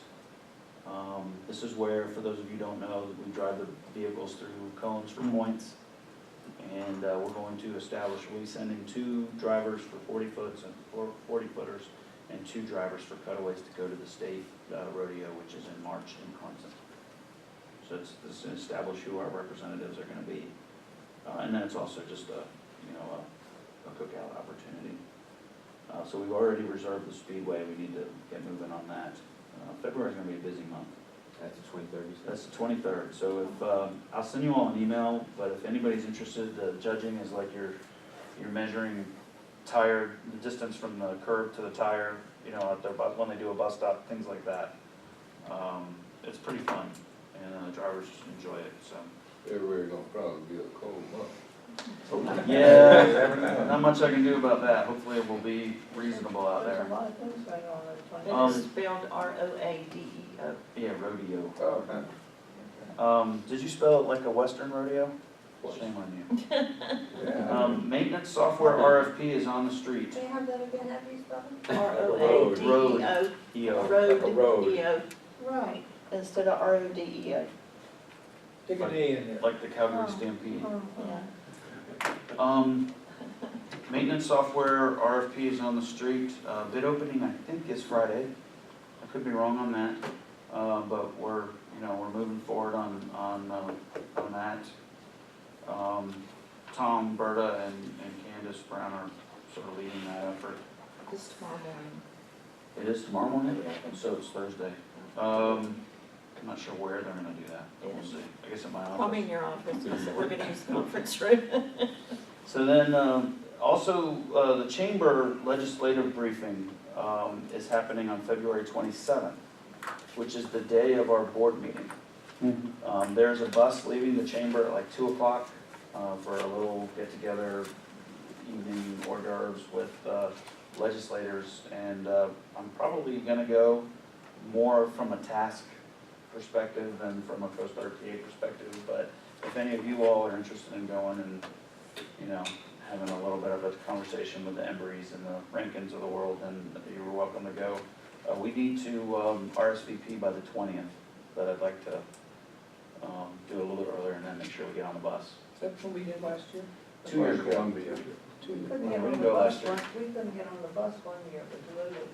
This is where, for those of you who don't know, we drive the vehicles through cones for points. And we're going to establish, we'll be sending 2 drivers for 40 footers and 2 drivers for cutaways to go to the state rodeo, which is in March in Clemson. So it's to establish who our representatives are gonna be. And then it's also just a cookout opportunity. So we've already reserved the speedway, we need to get moving on that. February's gonna be a busy month. That's the 23rd, you said? That's the 23rd, so if, I'll send you all an email, but if anybody's interested, the judging is like you're measuring tire, the distance from the curb to the tire, you know, at their bus, when they do a bus stop, things like that. It's pretty fun, and the drivers enjoy it, so. February gonna probably be a cold month. Yeah, not much I can do about that, hopefully it will be reasonable out There's there. a lot of things going on at 20. Um, It's spelled R-O-A-D-E-O. Yeah, rodeo. Oh, okay. Did you spell it like a Western rodeo? Shame on you. Yeah. Maintenance software RFP is on the street. Can you have that again, have you spelled it? Road. EO. Like a road. R-O-D-E-O, Right. instead of R-O-D-E-O. Stick an A in there. Like the Calgary Stampede. Yeah. Maintenance software RFP is on the street. Bid opening, I think, is Friday. I could be wrong on that, but we're moving forward on that. Tom, Berta, and Candace Brown are sort of leading that effort. This tomorrow morning. It is tomorrow morning, so it's Thursday. I'm not sure where they're gonna do that, but we'll see. I guess at my office. Probably in your office, so we're gonna use the conference room. So then, also, the chamber legislative briefing is happening on February 27th, which is the day of our board meeting. There's a bus leaving the chamber at like 2 o'clock for a little get-together, evening hors d'oeuvres with legislators, and I'm probably gonna go more from a task perspective than from a Coast RTA perspective, but if any of you all are interested in going and, having a little bit of a conversation with the Embrys and the Rankins of the world, and you were welcome to go. We need to RSVP by the 20th, but I'd like to do it a little bit earlier and then make sure we get on the bus. Is that what we did last year? 2 years ago. Columbia. We couldn't We get on didn't the go bus last year. we couldn't get on the bus one year, it was loaded.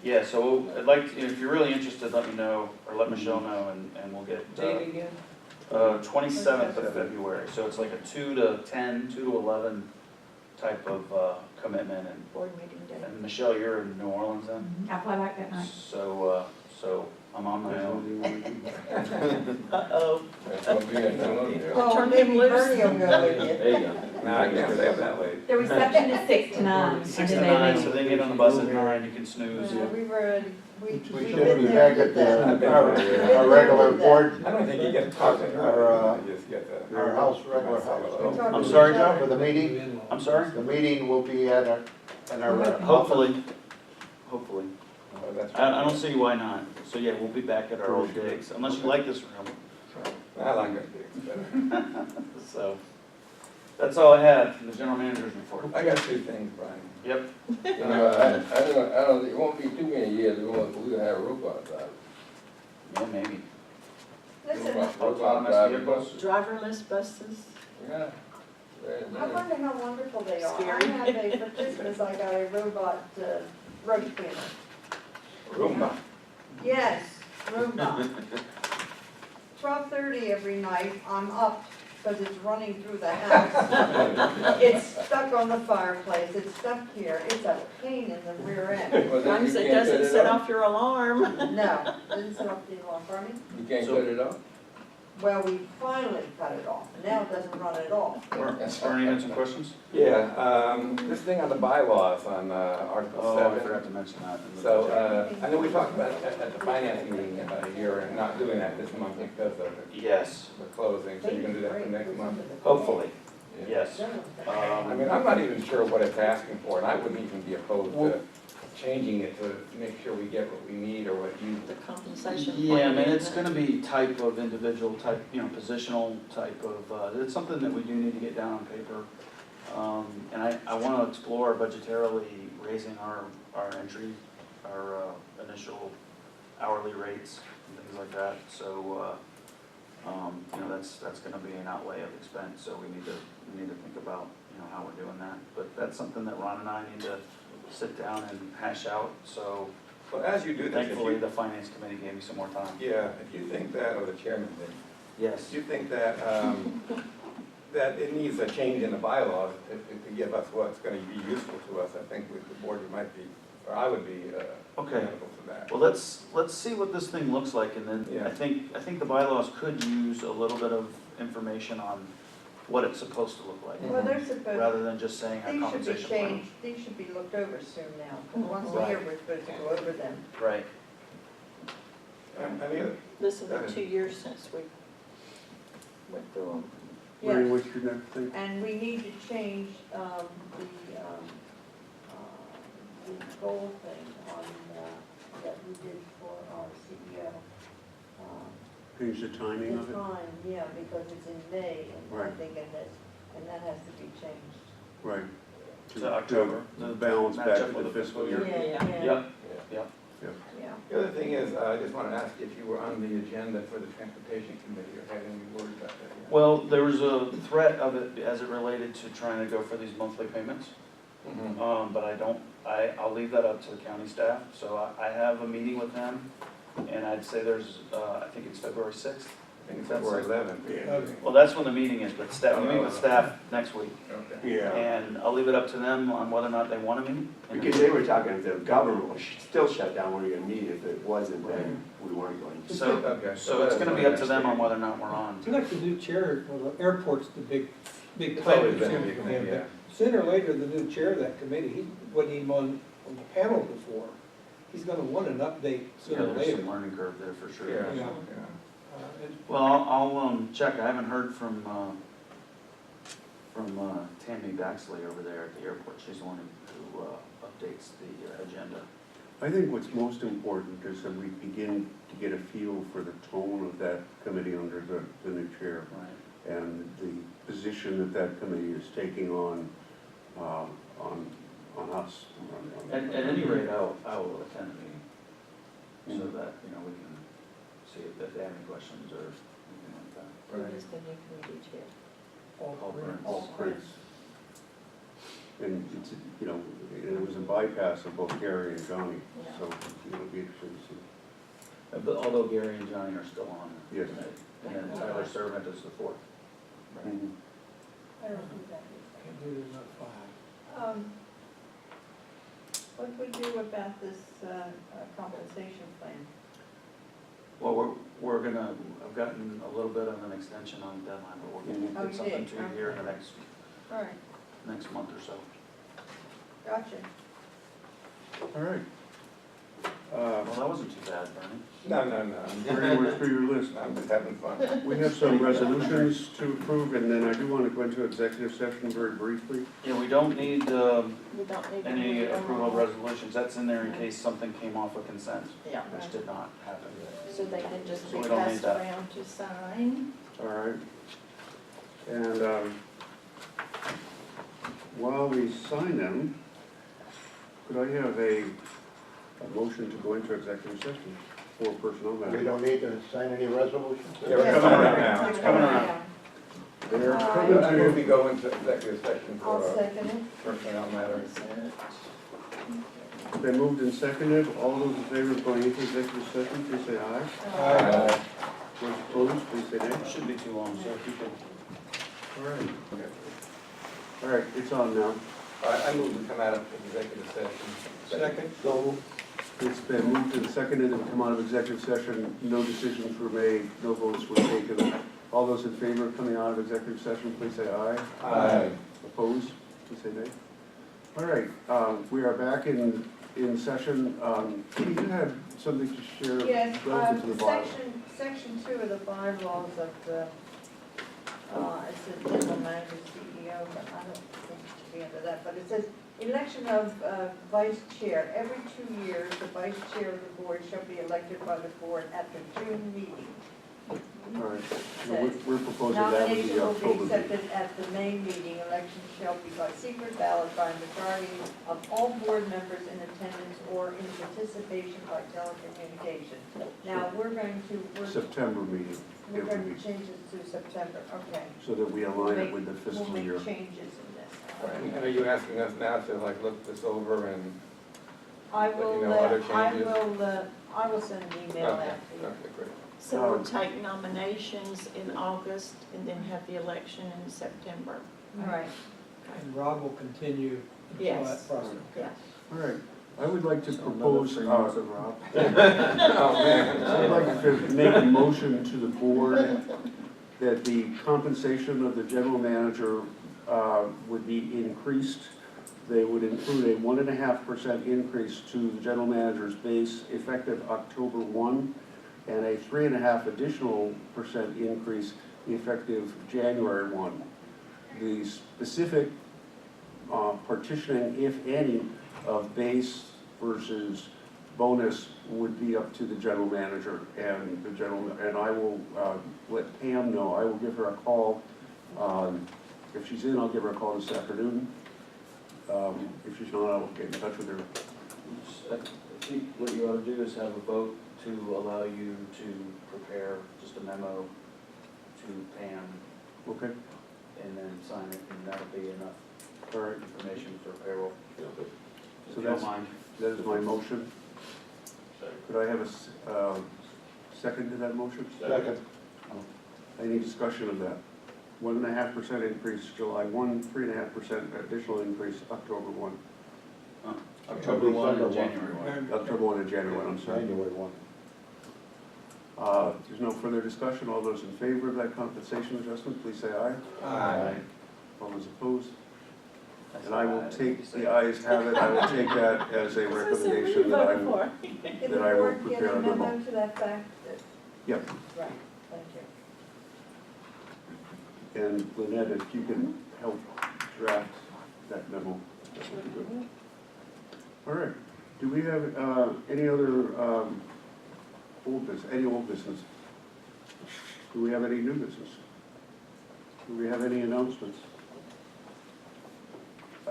Yeah, so I'd like, if you're really interested, let me know, or let Michelle know, and we'll get, Date again? 27th of February. So it's like a 2 to 10, 2 to 11 type of commitment, Board meeting day. and Michelle, you're in New Orleans then? I fly back that night. So I'm on my own. Uh-oh. That's gonna be in Columbia. Oh, Turn maybe him loose. Bernie will go with you. There you go. No, I can't stay up that late. The reception is 6 to 9. 6 to and 9, then so they get on the bus at 9, you can snooze. Yeah, we were, we We should been be there, back did at that. the, Our our regular board, I don't think you get to talk to her, Our, you just get to. our house, regular We house. talked I'm to sorry, each Joe? other. For the meeting, I'm sorry? the meeting will be at our Hopefully, hopefully. Oh, that's I don't see why not. So yeah, we'll be back at our old digs, unless you like this room. I like it better. So, that's all I have from the general manager's report. I got two things, Brian. Yep. You know, I don't, it won't be too many years, we're gonna have robots out. Yeah, maybe. Listen, Autonomous driving vehicles. buses. Driverless buses? Yeah. Very I nice. wonder how wonderful they are. Scary. I had a, for Christmas, I got a robot roach cleaner. Roomba. Yes, Roomba. 12:30 every night, I'm up, because it's running through the house. It's stuck on the fireplace, it's stuck here, it's a pain in the rear end. Well, As long then as you it can't doesn't shut set it off your alarm. No, didn't set off the alarm, pardon me? You can't So- shut it off? Well, we finally cut it off, now it doesn't run at all. Bernie had some questions? Yeah, this thing on the bylaws on Article Oh, I 7. forgot to mention that. in the So, budget. I know we talked about it at the finance meeting here, and not doing that this month because of Yes, the closing, so you're gonna do that for next month? hopefully, yes. I mean, I'm not even sure what it's asking for, and I wouldn't even be opposed to changing it to make sure we get what we need or what you. The compensation. Yeah, I mean, plan, it's isn't it? gonna be type of individual, type, positional type of, it's something that we do need to get down on paper. And I wanna explore budgetarily raising our entry, our initial hourly rates and things like that. So, that's gonna be an outlay of expense, so we need to think about, how we're doing that. But that's something that Ron and I need to sit down and hash out, so Well, as you do this, if thankfully you, the finance committee gave me some more time. yeah, if you think that, or the chairman did, Yes. if you think that, that it needs a change in the bylaws to give us what's gonna be useful to us, I think the board might be, or I would be, Okay. amenable to that. Well, let's see what this thing looks like, and then Yeah. I think the bylaws could use a little bit of information on what it's supposed to look like, Well, they're supposed, rather than just saying our these should be compensation plan. changed, these should be looked over soon now, 'cause once a Right. year, we're supposed to go over them. Right. Any other? This has been 2 years since we went through them. Mary, Yes, what's your next thing? and we need to change, the goal thing on, that we did for our CEO. Change the timing of The it? time, yeah, because it's in May, and I Right. think, and that has to be changed. Right. To October. To balance Match back up to with the fiscal year. Yeah, yeah, Yep, yeah. The other thing is, I just wanna ask if you were on the agenda for the transportation committee, or had any word about that yet? well, there was a threat of it as it related to trying to go for these monthly payments. Mhm. But I'll leave that up to the county staff, so I have a meeting with them, and I'd say there's, I think it's February 6th. I think it's February 11th. Okay. Well, that's when the meeting is, but staff, we meet with staff next week, Okay. Yeah, and I'll leave it up to them on whether or not they want to meet. And because they were talking, if the government was still shut down, we were gonna meet, if it wasn't, then we weren't going to. So, Okay. so it's gonna be up to them on whether or not we're on. I like the new chair, well, the airport's the big It's plan always been a for big him, thing, but yeah. sooner or later, the new chair of that committee, he wasn't even on the panel before. He's gonna want an update Yeah, sooner or there's later. some learning curve there for sure. Yeah, Yeah. yeah. Well, I'll check, I haven't heard from Tammy Baxley over there at the airport, she's the one who updates the agenda. I think what's most important is that we begin to get a feel for the tone of that committee under the new chair Right. and the position that that committee is taking on on us. At any rate, I will attend the meeting, so that, you know, we can see if they have any questions or anything like that. Who is the new committee chair? Paul Burns. All Prince. And it's, you know, it was a bypass of both Gary and Johnny, so it'll be interesting to see. But although Gary and Johnny are still on the Yes. committee, and then Tyler Servant is the fourth. Mhm. I don't know who that is. Can't believe there's not five. What do we do about this compensation plan? Well, we're gonna, I've gotten a little bit of an extension on the deadline, but we're gonna Oh, get you something did? to you here in the next All right, month or so. gotcha. All right. Well, that wasn't too bad, Bernie. No, Where you went through your list. I'm just having fun. We have some resolutions to approve, and then I do want to go into executive session very briefly. Yeah, we don't need, We don't need. any to- approval of resolutions, that's in there in case something came off of consent, Yeah, which did not happen. so they can just So be we don't need passed that. around to sign. All right. And while we sign them, could I have a motion to go into executive session for personnel We matters? don't need to sign any resolutions? Yeah, we're coming around now. It's coming around. They're I coming move we to, go into executive session I'll for second it. personnel matters. been moved and seconded. All those in favor of going into executive session, please say aye. Aye. Those opposed, please say nay. It shouldn't be too long, so if you could. All right. All right, it's on now. I move to come out of executive session. Second? So, It's been moved and seconded and come out of executive session. No decisions were made, no votes were taken. All those in favor of coming out of executive session, please say aye. Aye. Opposed, please say nay. All right, we are back in session. Katie, you had something to share Yes, relative to the bylaw. section 2 of the bylaws of the, it says general manager, CEO, but I don't think it should be under that, but it says election of vice chair. Every 2 years, the vice chair of the board shall be elected by the board at the June meeting. All right, so we're proposing that would Nomination be will be October. accepted at the May meeting. Election shall be by secret ballot by a majority of all board members in attendance or in participation by telecommunication. Now, we're going to September meeting. we're going to change it to September, okay. So that we align it with the fiscal We'll year. make changes in this. Right, and are you asking us now to like look this over and? I Let you will, know other changes? I will send an email Okay, out to you. okay, great. So we'll take nominations in August and then have the election in September. Right. And Rob will continue until Yes. that process. Yes. All right, I would like to So another propose, 3 months of Rob. Oh, man. I'd like to make a motion to the board that the compensation of the general manager would be increased. They would include a 1.5% increase to the general manager's base effective October 1, and a 3.5% additional increase effective January 1. The specific partitioning, if any, of base versus bonus would be up to the general manager and the general, and I will let Pam know. I will give her a call. If she's in, I'll give her a call this afternoon. If she's not, I'll get in touch with her. I think what you ought to do is have a vote to allow you to prepare just a memo to Pam Okay? and then sign it, and that'll be enough All right. information for payroll. So If you that's- don't mind. That is my motion. Could I have a second to that motion? second. Any discussion of that? 1.5% increase July 1, 3.5% additional increase October 1. October 1 and December 1. January 1. And October 1 and January 1, I'm sorry. January 1. There's no further discussion. All those in favor of that compensation adjustment, please say aye. Aye. All those opposed? That's And I will what take, say. the ayes have it, I will take that as a recommendation that I will, Can the that I will board get prepare a a memo. memo to that fact? Yep. Right, thank you. And Lynette, if you can help draft that memo, that would be good. All right. Do we have any other old business, any old business? Do we have any new business? Do we have any announcements?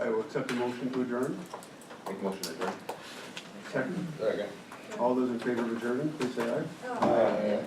I will accept the motion to adjourn. Make a motion to adjourn. Second, Second. all those in favor of adjourning, please say aye. Oh. Aye.